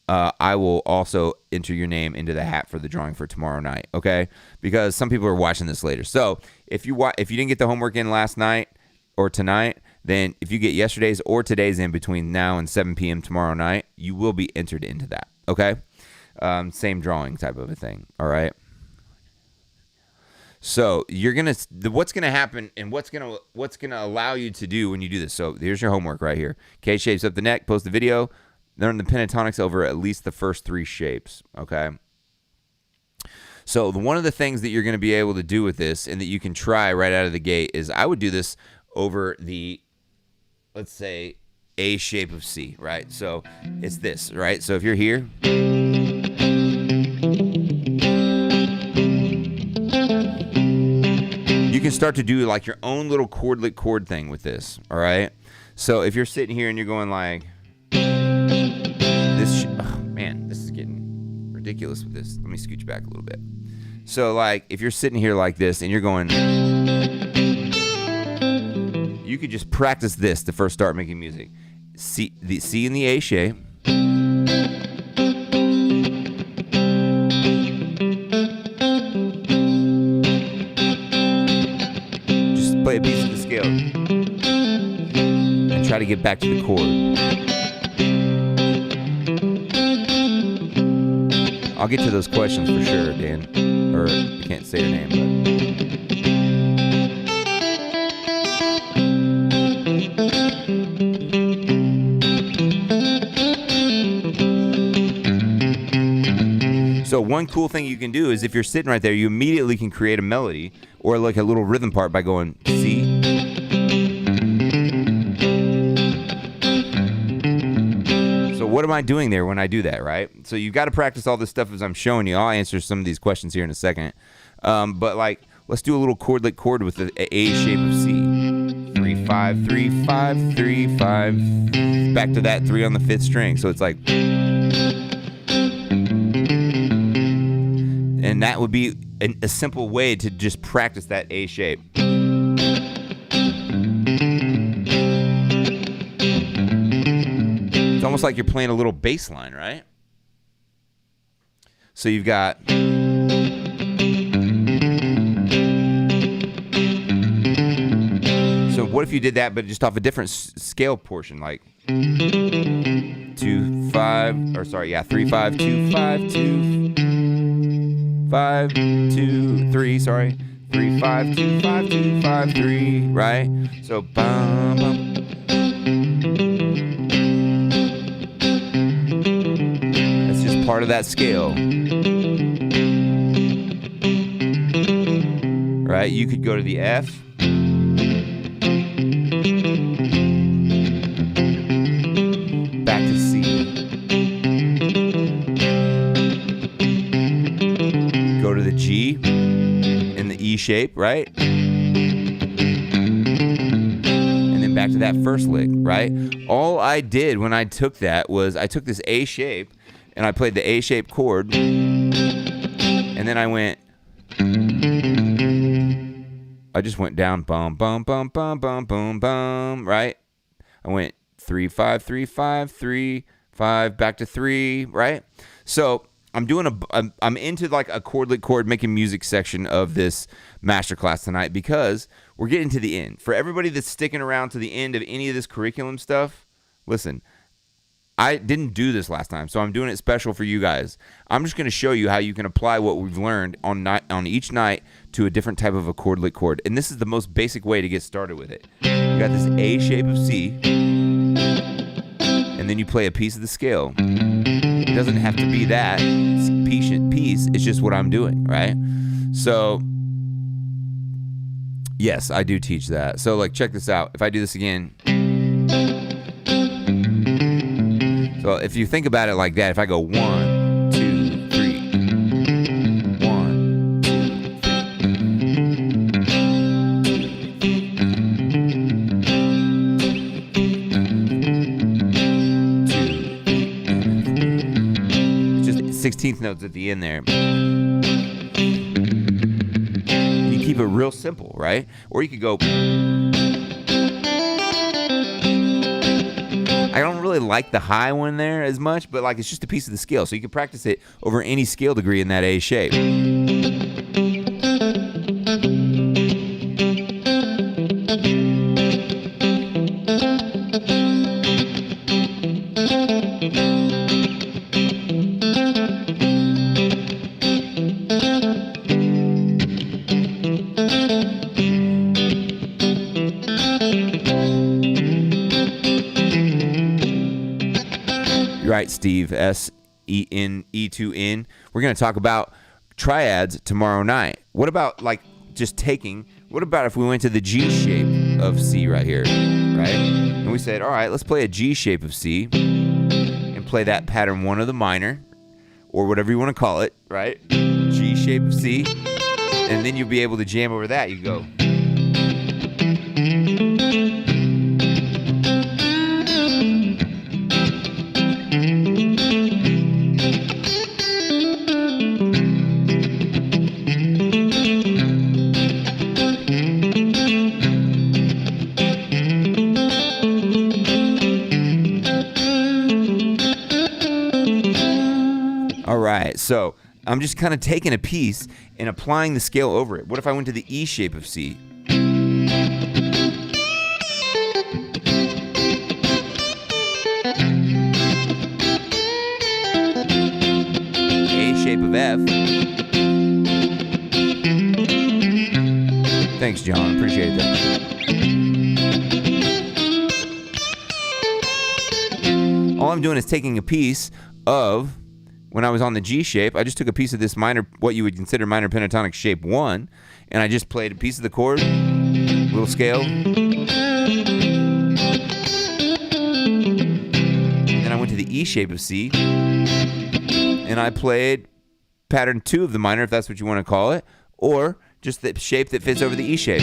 I will also enter your name into the hat for the drawing for tomorrow night, okay? Because some people are watching this later. So if you didn't get the homework in last night or tonight, then if you get yesterday's or today's in between now and 7 p.m. tomorrow night, you will be entered into that, okay? Same drawing type of a thing, all right? So what's gonna happen and what's gonna allow you to do when you do this. So here's your homework right here. K shapes up the neck. Post the video. Learn the pentatonics over at least the first 3 shapes. Okay. So one of the things that you're going to be able to do with this and that you can try right out of the gate is I would do this over the, let's say, A shape of C, right? So it's this, right? So if you're here, you can start to do like your own little chordlet chord thing with this, all right? So if you're sitting here and you're going like this, oh man, this is getting ridiculous with this. Let me scooch back a little bit. So like if you're sitting here like this and you're going, you could just practice this to first start making music. C in the A shape. Just play a piece of the scale and try to get back to the chord. I'll get to those questions for sure, Dan. Or I can't say your name, but so one cool thing you can do is if you're sitting right there, you immediately can create a melody or like a little rhythm part by going C. So what am I doing there when I do that, right? So you've got to practice all this stuff as I'm showing you. I'll answer some of these questions here in a second. But like, let's do a little chordlet chord with the A shape of C. 3, 5, 3, 5, 3, 5. Back to that 3 on the 5th string. So it's like, and that would be a simple way to just practice that A shape. It's almost like you're playing a little bass line, right? So you've got so what if you did that but just off a different scale portion, like 2, 5, or sorry, yeah, 3, 5, 2, 5, 2, 5, 2, 3, sorry, 3, 5, 2, 5, 2, 5, 3, right? So bum, bum. That's just part of that scale. Right? You could go to the F. Back to C. Go to the G in the E shape, right? And then back to that first lick, right? All I did when I took that was I took this A shape and I played the A shape chord, and then I just went down, bum, bum, bum, bum, bum, boom, bum, right? I went 3, 5, 3, 5, 3, 5, back to 3, right? So I'm into like a chordlet chord making music section of this masterclass tonight because we're getting to the end. For everybody that's sticking around to the end of any of this curriculum stuff, listen, I didn't do this last time, so I'm doing it special for you guys. I'm just going to show you how you can apply what we've learned on each night to a different type of a chordlet chord. And this is the most basic way to get started with it. You got this A shape of C, and then you play a piece of the scale. It doesn't have to be that piece. It's just what I'm doing, right? So, yes, I do teach that. So, like, check this out. If I do this again. So if you think about it like that, if I go 1, 2, 3, 1, 2, 3, 2, it's just 16th notes at the end there. You keep it real simple, right? Or you could go. I don't really like the high one there as much, but like it's just a piece of the scale. So you can practice it over any scale degree in that A shape. Right, Steve, S-E-N-E-2-N. We're going to talk about triads tomorrow night. What about what about if we went to the G shape of C right here, right? And we said, all right, let's play a G shape of C and play that pattern 1 of the minor, or whatever you want to call it, right? G shape of C, and then you'll be able to jam over that. You go. right. So I'm just kind of taking a piece and applying the scale over it. What if I went to the E shape of C? A shape of F. Thanks, John. Appreciate that. All I'm doing is taking a piece of, when I was on the G shape, I just took a piece of this minor, what you would consider minor pentatonic shape 1, and I just played a piece of the chord, little scale. And then I went to the E shape of C, and I played pattern 2 of the minor, if that's what you want to call it, or just the shape that fits over the E shape.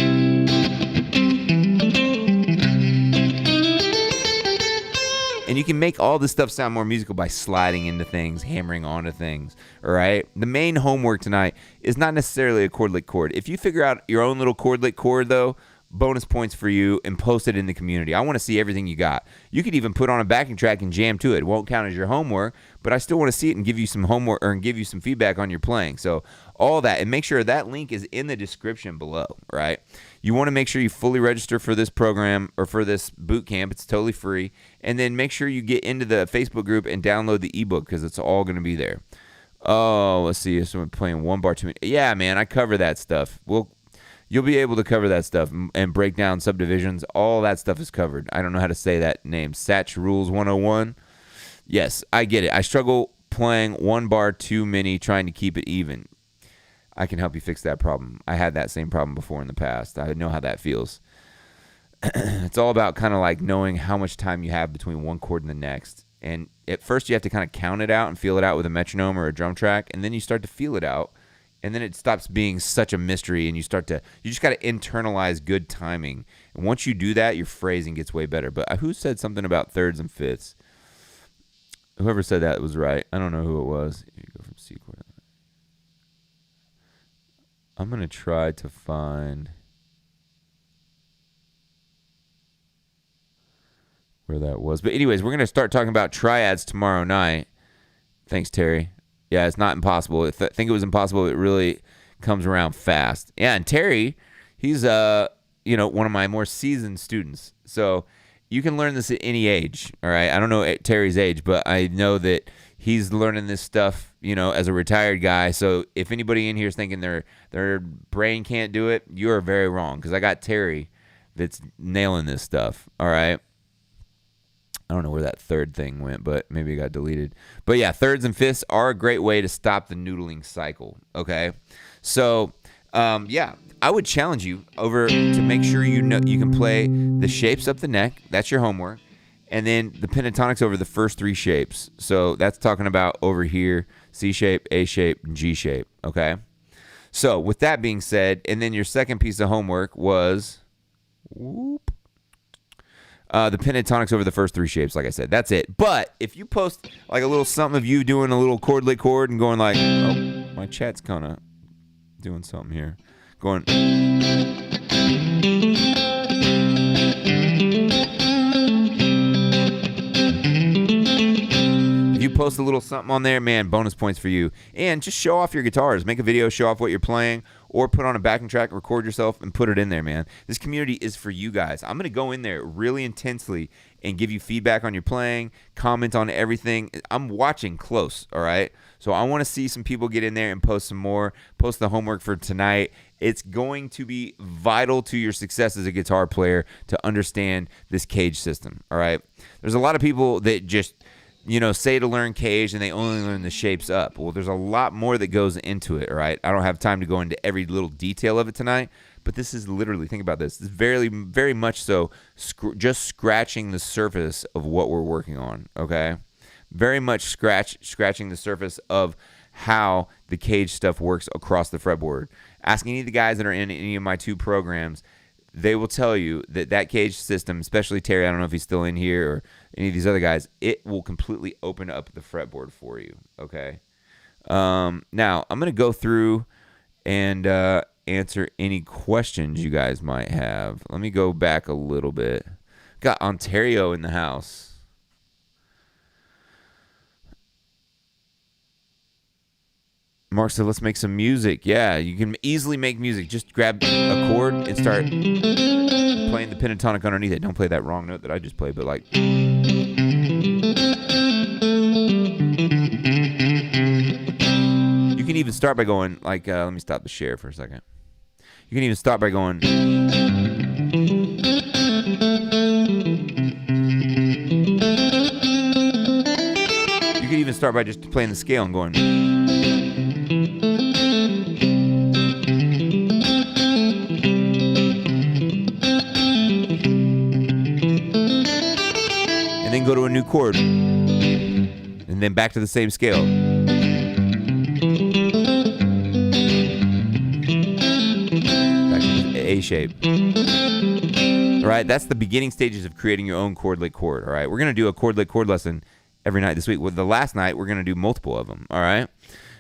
And you can make all this stuff sound more musical by sliding into things, hammering onto things, all right? The main homework tonight is not necessarily a chord lick chord. If you figure out your own little chord lick chord, though, bonus points for you, and post it in the community. I want to see everything you got. You could even put on a backing track and jam to it. It won't count as your homework, but I still want to see it and give you some homework or give you some feedback on your playing. So all that, and make sure that link is in the description below, right? You want to make sure you fully register for this program or for this boot camp. It's totally free. And then make sure you get into the Facebook group and download the ebook because it's all going to be there. Oh, let's see. So I'm playing 1 bar 2 minutes. Yeah, man, I cover that stuff. You'll be able to cover that stuff and break down subdivisions. All that stuff is covered. I don't know how to say that name. Satch Rules 101. Yes, I get it. I struggle playing 1 bar too many, trying to keep it even. I can help you fix that problem. I had that same problem before in the past. I know how that feels. It's all about kind of like knowing how much time you have between one chord and the next. And at first you have to kind of count it out and feel it out with a metronome or a drum track, and then you start to feel it out. And then it stops being such a mystery, and you just got to internalize good timing. And once you do that, your phrasing gets way better. But who said something about thirds and fifths? Whoever said that was right. I don't know who it was. You go from C chord. I'm going to try to find where that was. But anyways, we're going to start talking about triads tomorrow night. Thanks, Terry. Yeah, it's not impossible. If I think it was impossible, it really comes around fast. Yeah, and Terry, he's one of my more seasoned students. So you can learn this at any age, all right? I don't know Terry's age, but I know that he's learning this stuff, as a retired guy. So if anybody in here is thinking their brain can't do it, you are very wrong, because I got Terry that's nailing this stuff, all right? I don't know where that third thing went, but maybe it got deleted. But yeah, thirds and fifths are a great way to stop the noodling cycle, okay? So, I would challenge you over to make sure you can play the shapes up the neck. That's your homework. And then the pentatonics over the first 3 shapes. So that's talking about over here, C shape, A shape, and G shape, okay? So with that being said, and then your second piece of homework was the pentatonics over the first 3 shapes, like I said. That's it. But if you post like a little something of you doing a little chord lick chord and going like, oh, my chat's kind of doing something here. Going. If you post a little something on there, man, bonus points for you. And just show off your guitars. Make a video, show off what you're playing, or put on a backing track, record yourself, and put it in there, man. This community is for you guys. I'm going to go in there really intensely and give you feedback on your playing, comment on everything. I'm watching close, all right? So I want to see some people get in there and post some more, post the homework for tonight. It's going to be vital to your success as a guitar player to understand this CAGED system, all right? There's a lot of people that just, say to learn CAGED and they only learn the shapes up. Well, there's a lot more that goes into it, all right? I don't have time to go into every little detail of it tonight, but this is literally, think about this. This is very, very much so just scratching the surface of what we're working on, okay? Very much scratching the surface of how the CAGED stuff works across the fretboard. Ask any of the guys that are in any of my 2 programs. They will tell you that CAGED system, especially Terry, I don't know if he's still in here, or any of these other guys, it will completely open up the fretboard for you, okay? Now, I'm going to go through and answer any questions you guys might have. Let me go back a little bit. Got Ontario in the house. Mark said, let's make some music. Yeah, you can easily make music. Just grab a chord and start playing the pentatonic underneath it. Don't play that wrong note that I just played, but like... You can even start by going, like, let me stop the share for a second. You can even start by going... You can even start by just playing the scale and going... And then go to a new chord. And then back to the same scale. Back to the A shape. All right, that's the beginning stages of creating your own chord lick chord. All right, we're going to do a chord lick chord lesson every night this week. Well, the last night, we're going to do multiple of them. All right.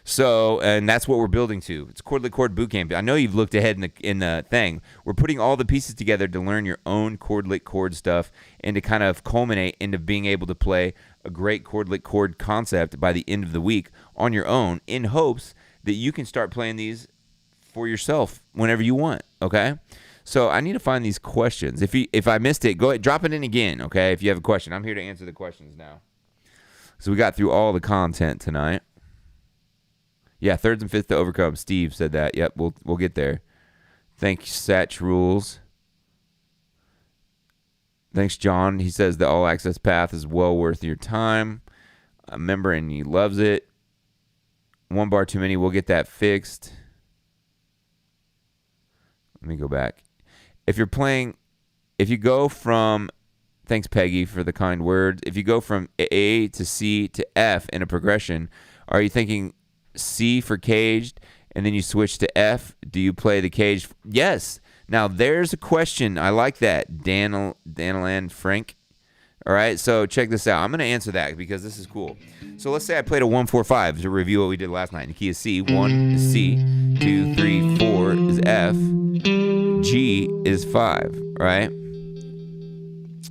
So, and that's what we're building to. It's Chord Lick Chord Bootcamp. I know you've looked ahead in the thing. We're putting all the pieces together to learn your own chord lick chord stuff and to kind of culminate into being able to play a great chord lick chord concept by the end of the week on your own, in hopes that you can start playing these for yourself whenever you want. Okay. So I need to find these questions. If I missed it, go ahead, drop it in again. Okay. If you have a question, I'm here to answer the questions now. So we got through all the content tonight. Yeah, thirds and fifths to overcome. Steve said that. Yep, we'll get there. Thanks, Satch Rules. Thanks, John. He says the all access path is well worth your time. A member and he loves it. One bar too many. We'll get that fixed. Let me go back. If you go from, thanks, Peggy, for the kind words. If you go from A to C to F in a progression, are you thinking C for caged, and then you switch to F? Do you play the caged? Yes. Now, there's a question. I like that. Danilan Frank. All right, so check this out. I'm going to answer that because this is cool. So let's say I played a 1-4-5 to review what we did last night. In the key of C, 1 is C, 2, 3, 4 is F, G is 5, right?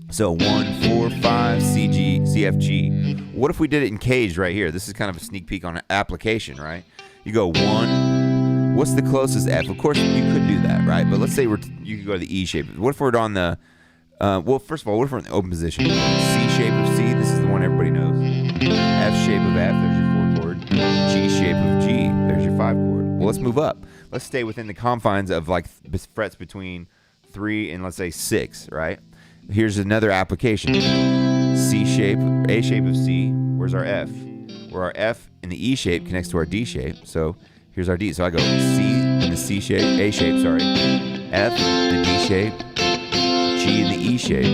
So 1, 4, 5, C, G, C, F, G. What if we did it in caged right here? This is kind of a sneak peek on an application, right? You go 1. What's the closest F? Of course, you could do that, right? But let's say you could go to the E shape. What if we're on the, well, first of all, what if we're in the open position? C shape of C, this is the one everybody knows. F shape of F, there's your 4 chord. G shape of G, there's your 5 chord. Well, let's move up. Let's stay within the confines of like frets between 3 and let's say 6, right? Here's another application. C shape, A shape of C. Where's our F? Where our F in the E shape connects to our D shape. So here's our D. So I go C in the C shape, A shape, sorry. F in the D shape, G in the E shape.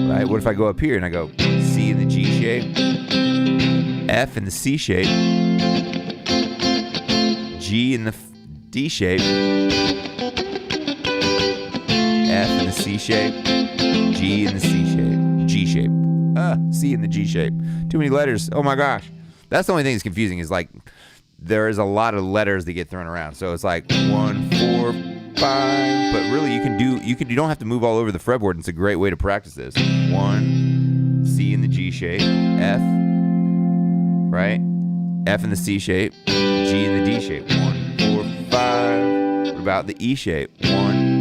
Right? What if I go up here and I go C in the G shape, F in the C shape, G in the D shape, F in the C shape, G in the C shape, G shape, C in the G shape. Too many letters. Oh my gosh. That's the only thing that's confusing is like there is a lot of letters that get thrown around. So it's like 1, 4, 5. But really you don't have to move all over the fretboard. It's a great way to practice this. 1, C in the G shape, F, right? F in the C shape, G in the D shape. 1, 4, 5. What about the E shape? 1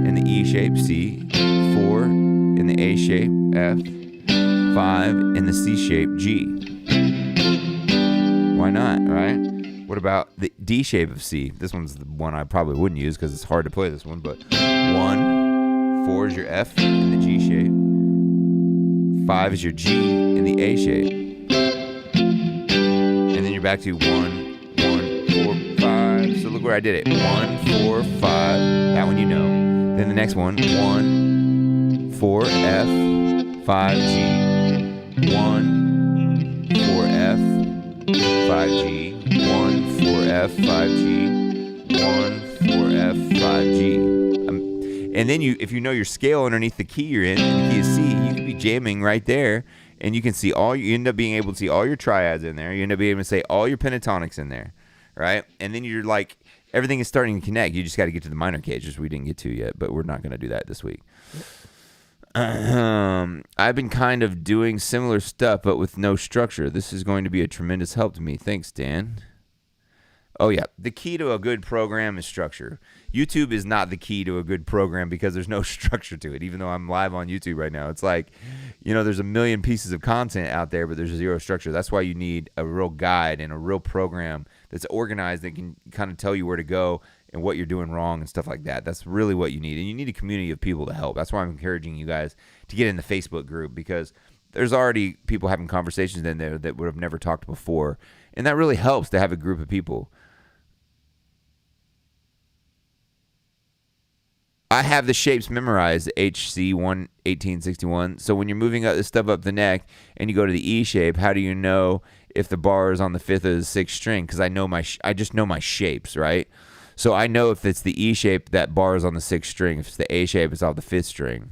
in the E shape, C. 4 in the A shape, F. 5 in the C shape, G. Why not, right? What about the D shape of C? This one's the one I probably wouldn't use because it's hard to play this one, but 1, 4 is your F in the G shape. 5 is your G in the A shape. And then you're back to 1, 1, 4, 5. So look where I did it. 1, 4, 5. That one you know. Then the next one. 1, 4, F, 5, G. 1, 4, F, 5G. 1, 4, F, 5G. 1, 4, F, 5G. And then if you know your scale underneath the key you're in, the key is C, you can be jamming right there, and you can see you end up being able to see all your triads in there. You end up being able to say all your pentatonics in there, right? And then you're like, everything is starting to connect. You just got to get to the minor cages we didn't get to yet, but we're not going to do that this week. I've been kind of doing similar stuff, but with no structure. This is going to be a tremendous help to me. Thanks, Dan. Oh, yeah. The key to a good program is structure. YouTube is not the key to a good program because there's no structure to it, even though I'm live on YouTube right now. It's like, there's a million pieces of content out there, but there's zero structure. That's why you need a real guide and a real program that's organized that can kind of tell you where to go and what you're doing wrong and stuff like that. That's really what you need. And you need a community of people to help. That's why I'm encouraging you guys to get in the Facebook group, because there's already people having conversations in there that would have never talked before. And that really helps to have a group of people. I have the shapes memorized, HC 1861. So when you're moving this stuff up the neck and you go to the E shape, how do you know if the bar is on the 5th or the 6th string? Because I just know my shapes, right? So I know if it's the E shape, that bar is on the 6th string. If it's the A shape, it's off the 5th string.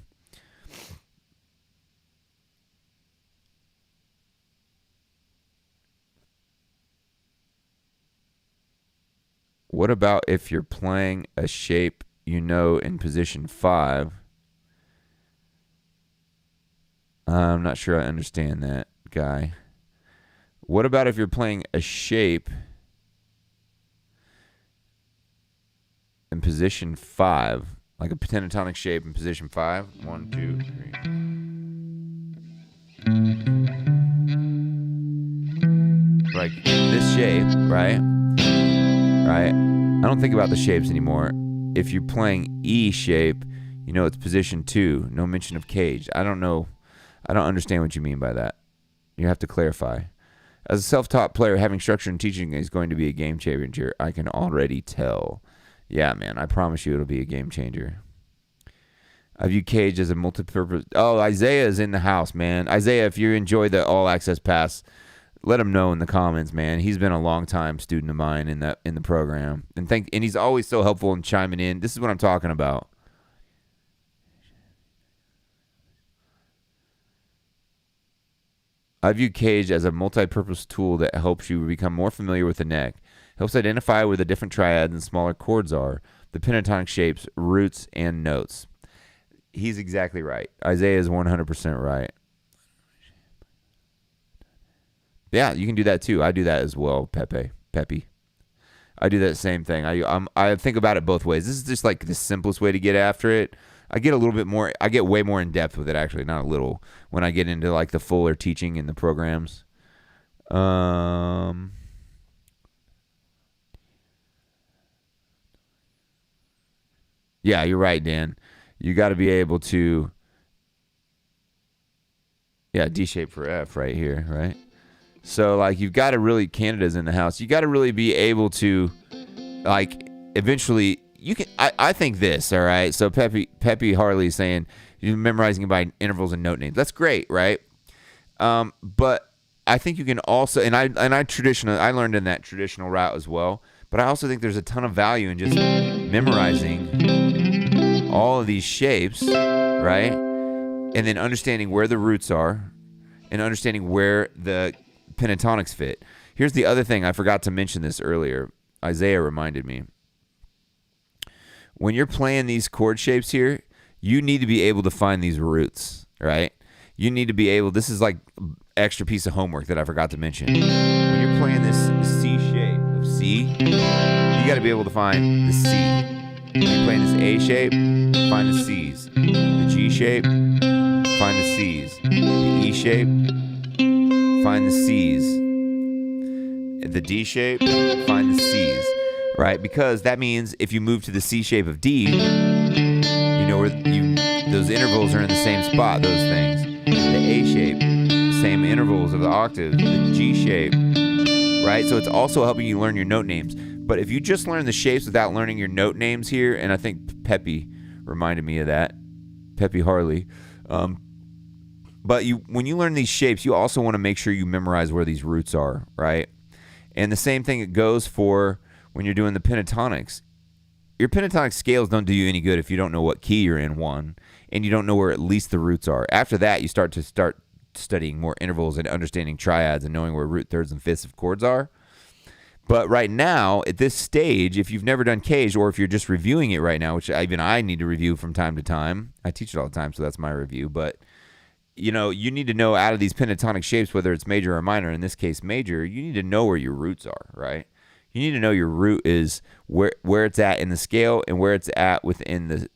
What about if you're playing a shape in position 5? I'm not sure I understand that, guy. What about if you're playing a shape in position 5, like a pentatonic shape in position 5? 1, 2, 3. Like this shape, right? Right? I don't think about the shapes anymore. If you're playing E shape, it's position 2. No mention of CAGED. I don't know. I don't understand what you mean by that. You have to clarify. As a self-taught player, having structure and teaching is going to be a game changer. I can already tell. Yeah, man. I promise you it'll be a game changer. I view CAGED as a multi-purpose. Oh, Isaiah is in the house, man. Isaiah, if you enjoy the All Access Pass, let him know in the comments, man. He's been a long time student of mine in the program, and he's always so helpful in chiming in. This is what I'm talking about. I view CAGED as a multi-purpose tool that helps you become more familiar with the neck, helps identify where the different triads and smaller chords are, the pentatonic shapes, roots, and notes. He's exactly right. Isaiah is 100% right. Yeah, you can do that too. I do that as well, Pepe. I do that same thing. I think about it both ways. This is just like the simplest way to get after it. I get way more in depth with it, actually, not a little, when I get into like the fuller teaching in the programs. Yeah, you're right, Dan. You got to be able to, D shape for F right here, right? So, like, you've got to really, Canada's in the house. You got to really be able to, like, eventually, you can, I think this, all right? So, Pepe Harley is saying, you're memorizing by intervals and note names. That's great, right? But I think you can also, I learned in that traditional route as well, but I also think there's a ton of value in just memorizing all of these shapes, right? And then understanding where the roots are and understanding where the pentatonics fit. Here's the other thing. I forgot to mention this earlier. Isaiah reminded me. When you're playing these chord shapes here, you need to be able to find these roots, right? You need to be able, this is like extra piece of homework that I forgot to mention. When you're playing this C shape of C, you got to be able to find the C. When you're playing this A shape, find the C's. The G shape, find the C's. The E shape, find the C's. The D shape, find the C's, right? Because that means if you move to the C shape of D, you know where those intervals are in the same spot, those things. The A shape, same intervals of the octaves. The G shape, right? So it's also helping you learn your note names. But if you just learn the shapes without learning your note names here, and I think Pepe reminded me of that, Pepe Harley, but when you learn these shapes, you also want to make sure you memorize where these roots are, right? And the same thing it goes for when you're doing the pentatonics. Your pentatonic scales don't do you any good if you don't know what key you're in, one, and you don't know where at least the roots are. After that, you start studying more intervals and understanding triads and knowing where root thirds and fifths of chords are. But right now, at this stage, if you've never done CAGED, or if you're just reviewing it right now, which even I need to review from time to time. I teach it all the time, so that's my review. But, you need to know out of these pentatonic shapes, whether it's major or minor, in this case major, you need to know where your roots are, right? You need to know your root is where it's at in the scale and where it's at within the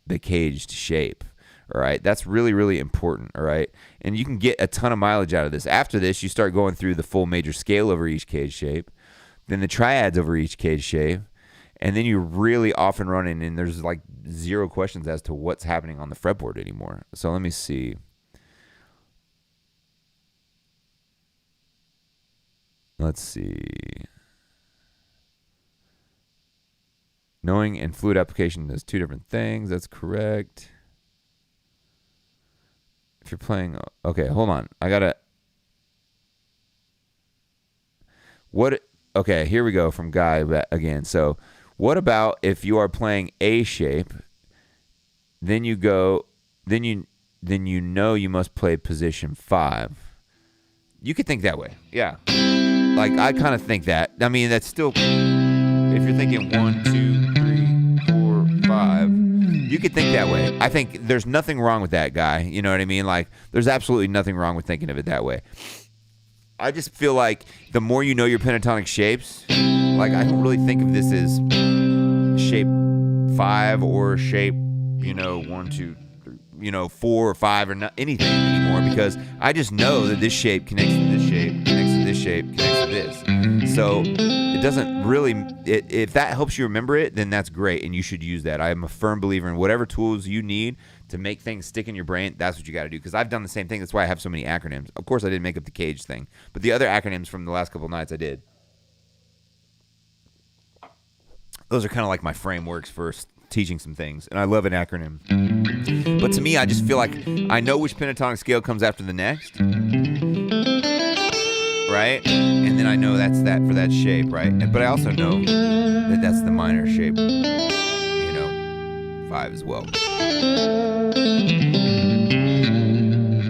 CAGED shape. All right, that's really, really important. All right, and you can get a ton of mileage out of this. After this, you start going through the full major scale over each CAGED shape, then the triads over each CAGED shape, and then you're really off and running, and there's like zero questions as to what's happening on the fretboard anymore. So let me see. Let's see. Knowing and fluid application is two different things. That's correct. If you're playing, okay, hold on. Okay, here we go from Guy again. So, what about if you are playing A shape, then you know you must play position 5. You could think that way. Yeah. Like, I kind of think that. I mean, that's still, if you're thinking 1, 2, 3, 4, 5, you could think that way. I think there's nothing wrong with that, Guy. You know what I mean? Like, there's absolutely nothing wrong with thinking of it that way. I just feel like the more you know your pentatonic shapes, like, I don't really think of this as shape 5 or shape, 1, 2, 3, 4 or 5 or not anything anymore, because I just know that this shape connects to this shape, connects to this shape, connects to this. So it doesn't really, if that helps you remember it, then that's great, and you should use that. I am a firm believer in whatever tools you need to make things stick in your brain, that's what you got to do, because I've done the same thing. That's why I have so many acronyms. Of course, I didn't make up the CAGED thing, but the other acronyms from the last couple of nights I did. Those are kind of like my frameworks for teaching some things, and I love an acronym. But to me, I just feel like I know which pentatonic scale comes after the next, right? And then I know that's that for that shape, right? But I also know that that's the minor shape, 5 as well. And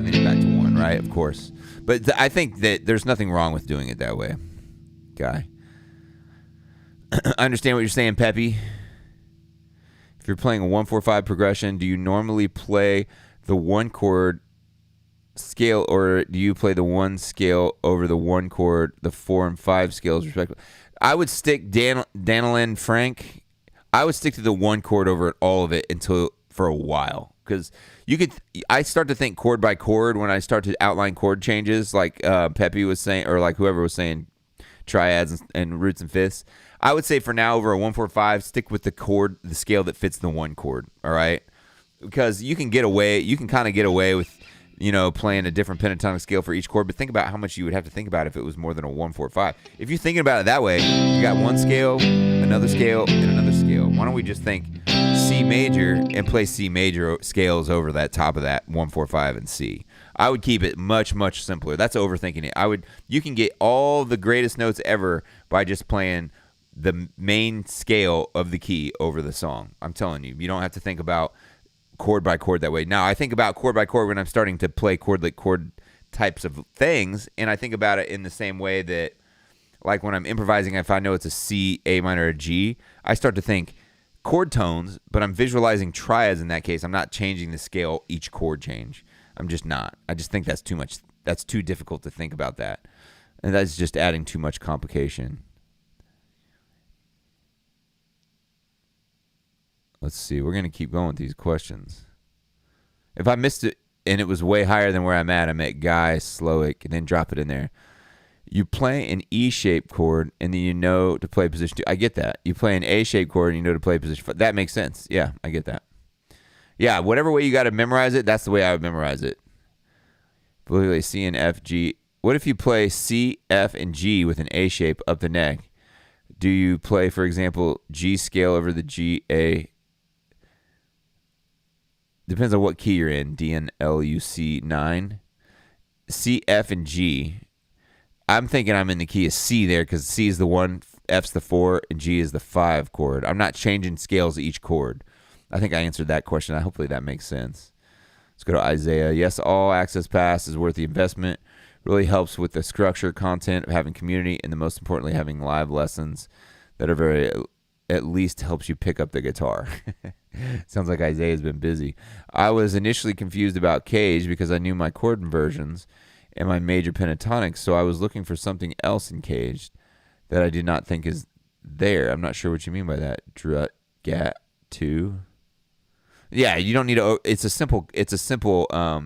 then you're back to 1, right? Of course. But I think that there's nothing wrong with doing it that way, Guy. I understand what you're saying, Peppy. If you're playing a 1-4-5 progression, do you normally play the 1 chord scale, or do you play the 1 scale over the 1 chord, the 4 and 5 scales respectively? I would stick, Danilin Frank, I would stick to the 1 chord over all of it for a while, because I start to think chord by chord when I start to outline chord changes, like Peppy was saying, or like whoever was saying triads and roots and fifths. I would say for now, over a 1-4-5, stick with the scale that fits the 1 chord. All right, because you can kind of get away with, playing a different pentatonic scale for each chord. But think about how much you would have to think about if it was more than a 1-4-5. If you're thinking about it that way, you got 1 scale, another scale, and another scale. Why don't we just think C major and play C major scales over that top of that 1-4-5 and C? I would keep it much, much simpler. That's overthinking it. You can get all the greatest notes ever by just playing the main scale of the key over the song. I'm telling you, you don't have to think about chord by chord that way. Now, I think about chord by chord when I'm starting to play chord types of things, and I think about it in the same way that, like when I'm improvising, if I know it's a C, A minor, or G, I start to think chord tones, but I'm visualizing triads in that case. I'm not changing the scale each chord change. I'm just not. I just think that's too much. That's too difficult to think about that, and that's just adding too much complication. Let's see. We're going to keep going with these questions. If I missed it and it was way higher than where I'm at Guy Slowick, and then drop it in there. You play an E-shaped chord, and then you know to play position 2. I get that. You play an A-shaped chord, and you know to play position 5. That makes sense. Yeah, I get that. Yeah, whatever way you got to memorize it, that's the way I would memorize it. Play C and F, G. What if you play C, F, and G with an A shape up the neck? Do you play, for example, G scale over the G, A? Depends on what key you're in. D and L, U, C, 9. C, F, and G. I'm thinking I'm in the key of C there, because C is the 1, F's the 4, and G is the 5 chord. I'm not changing scales of each chord. I think I answered that question. Hopefully that makes sense. Let's go to Isaiah. Yes, all access pass is worth the investment. Really helps with the structure, content, of having community, and the most importantly, having live lessons that are very, at least helps you pick up the guitar. Sounds like Isaiah's been busy. I was initially confused about CAGED because I knew my chord inversions and my major pentatonics, so I was looking for something else in CAGED that I did not think is there. I'm not sure what you mean by that. Drut, gat, two. Yeah, you don't need to. It's a simple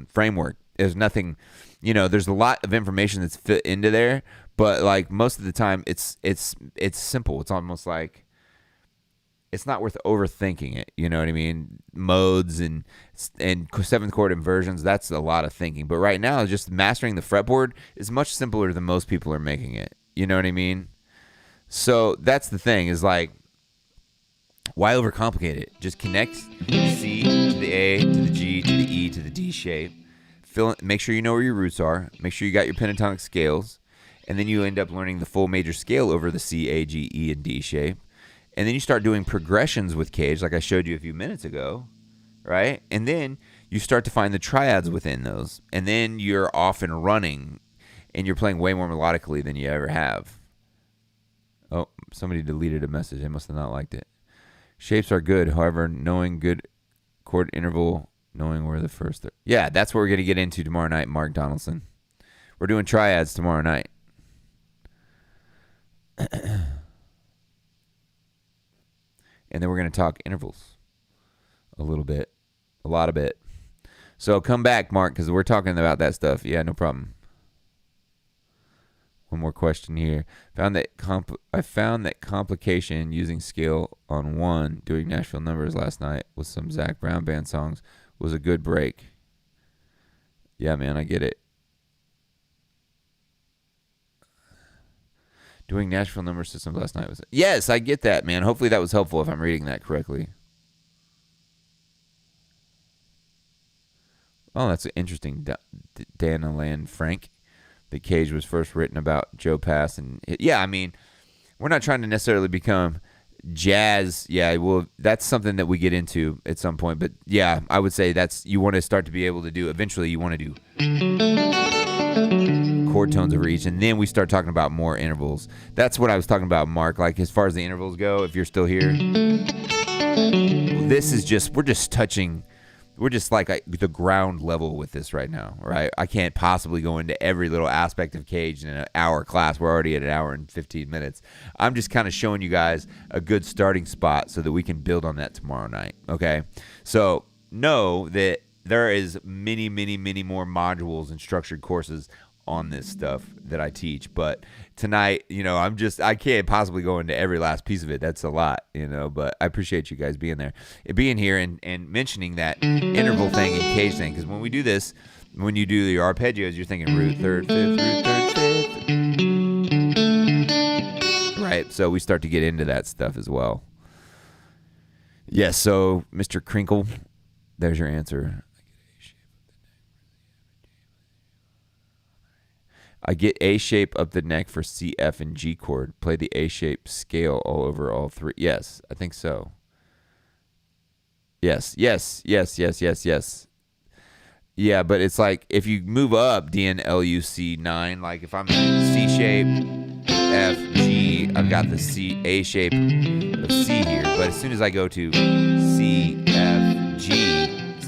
framework. There's nothing, there's a lot of information that's fit into there, but like most of the time it's simple. It's almost like it's not worth overthinking it. You know what I mean? Modes and seventh chord inversions, that's a lot of thinking. But right now, just mastering the fretboard is much simpler than most people are making it. You know what I mean? So that's the thing, is like, why overcomplicate it? Just connect C to the A, to the G, to the E, to the D shape. Make sure you know where your roots are. Make sure you got your pentatonic scales. And then you end up learning the full major scale over the C, A, G, E, and D shape. And then you start doing progressions with CAGED, like I showed you a few minutes ago, right? And then you start to find the triads within those. And then you're off and running, and you're playing way more melodically than you ever have. Oh, somebody deleted a message. They must have not liked it. Shapes are good, however, knowing good chord interval, knowing where the first... Yeah, that's what we're going to get into tomorrow night, Mark Donaldson. We're doing triads tomorrow night. And then we're going to talk intervals a little bit, a lot of it. So come back, Mark, because we're talking about that stuff. Yeah, no problem. One more question here. I found that complication using scale on one, doing Nashville numbers last night with some Zach Brown band songs, was a good break. Yeah, man, I get it. Doing Nashville number systems last night was... Yes, I get that, man. Hopefully that was helpful if I'm reading that correctly. Oh, that's interesting. Dana Land Frank. The CAGED was first written about Joe Pass. And yeah, I mean, we're not trying to necessarily become jazz. Yeah, well, that's something that we get into at some point. But yeah, I would say that's... You want to start to be able to do... Eventually, you want to do... chord tones over each, and then we start talking about more intervals. That's what I was talking about, Mark. Like, as far as the intervals go, if you're still here, this is just, we're just like the ground level with this right now, right? I can't possibly go into every little aspect of CAGED in an hour class. We're already at an hour and 15 minutes. I'm just kind of showing you guys a good starting spot so that we can build on that tomorrow night, okay? So know that there is many, many, many more modules and structured courses on this stuff that I teach, but tonight, I can't possibly go into every last piece of it. That's a lot, but I appreciate you guys being here and mentioning that interval thing and CAGED thing, because when we do this, when you do your arpeggios, you're thinking root, third, fifth, root, third, fifth, right? So we start to get into that stuff as well. Yes, so Mr. Crinkle, there's your answer. I get A shape up the neck for C, F, and G chord. Play the A shape scale all over all three. Yes, I think so. Yes. Yeah, but it's like if you move up DNLUC9, like if I'm C shape, F, G, I've got the A shape of C here. But as soon as I go to C, F, G,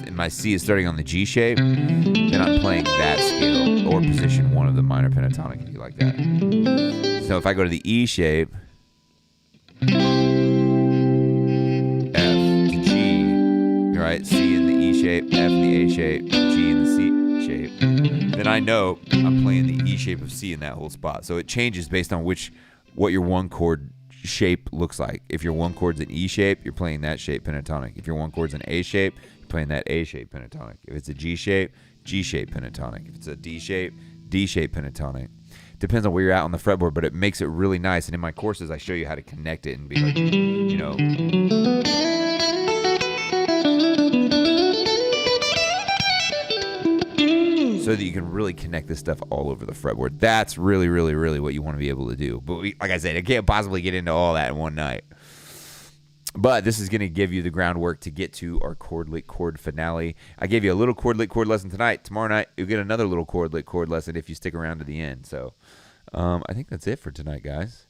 and my C is starting on the G shape, then I'm playing that scale, or position 1 of the minor pentatonic, if you like that. So if I go to the E shape, F to G, right? C in the E shape, F in the A shape, G in the C shape, then I know I'm playing the E shape of C in that whole spot. So it changes based on what your one chord shape looks like. If your one chord's an E shape, you're playing that shape pentatonic. If your one chord's an A shape, you're playing that A shape pentatonic. If it's a G shape pentatonic. If it's a D shape pentatonic. Depends on where you're at on the fretboard, but it makes it really nice. And in my courses, I show you how to connect it and be like, so that you can really connect this stuff all over the fretboard. That's really, really, really what you want to be able to do. But like I said, I can't possibly get into all that in one night. But this is going to give you the groundwork to get to our chord lick chord finale. I gave you a little chord lick chord lesson tonight. Tomorrow night, you'll get another little chord lick chord lesson if you stick around to the end. So I think that's it for tonight, guys.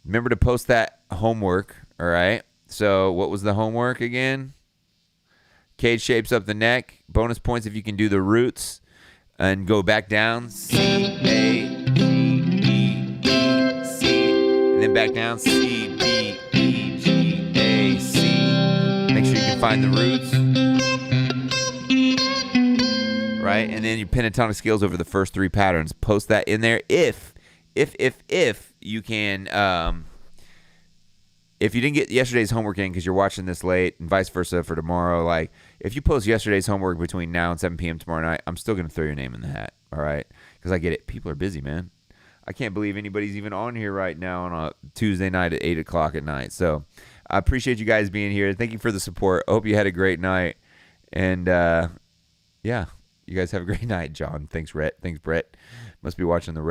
Remember to post that homework, all right? So what was the homework again? Cage shapes up the neck. Bonus points if you can do the roots and go back down. C, A, G, B, B, C. And then back down. C, B, E, G, A, C. Make sure you can find the roots. Right? And then your pentatonic scales over the first 3 patterns. Post that in there if you can... if you didn't get yesterday's homework in because you're watching this late and vice versa for tomorrow, like if you post yesterday's homework between now and 7 p.m. tomorrow night, I'm still going to throw your name in the hat, all right? Because I get it. People are busy, man. I can't believe anybody's even on here right now on a Tuesday night at 8 o'clock at night. So I appreciate you guys being here. Thank you for the support. I hope you had a great night. And, yeah, you guys have a great night, John. Thanks, Brett. Must be watching the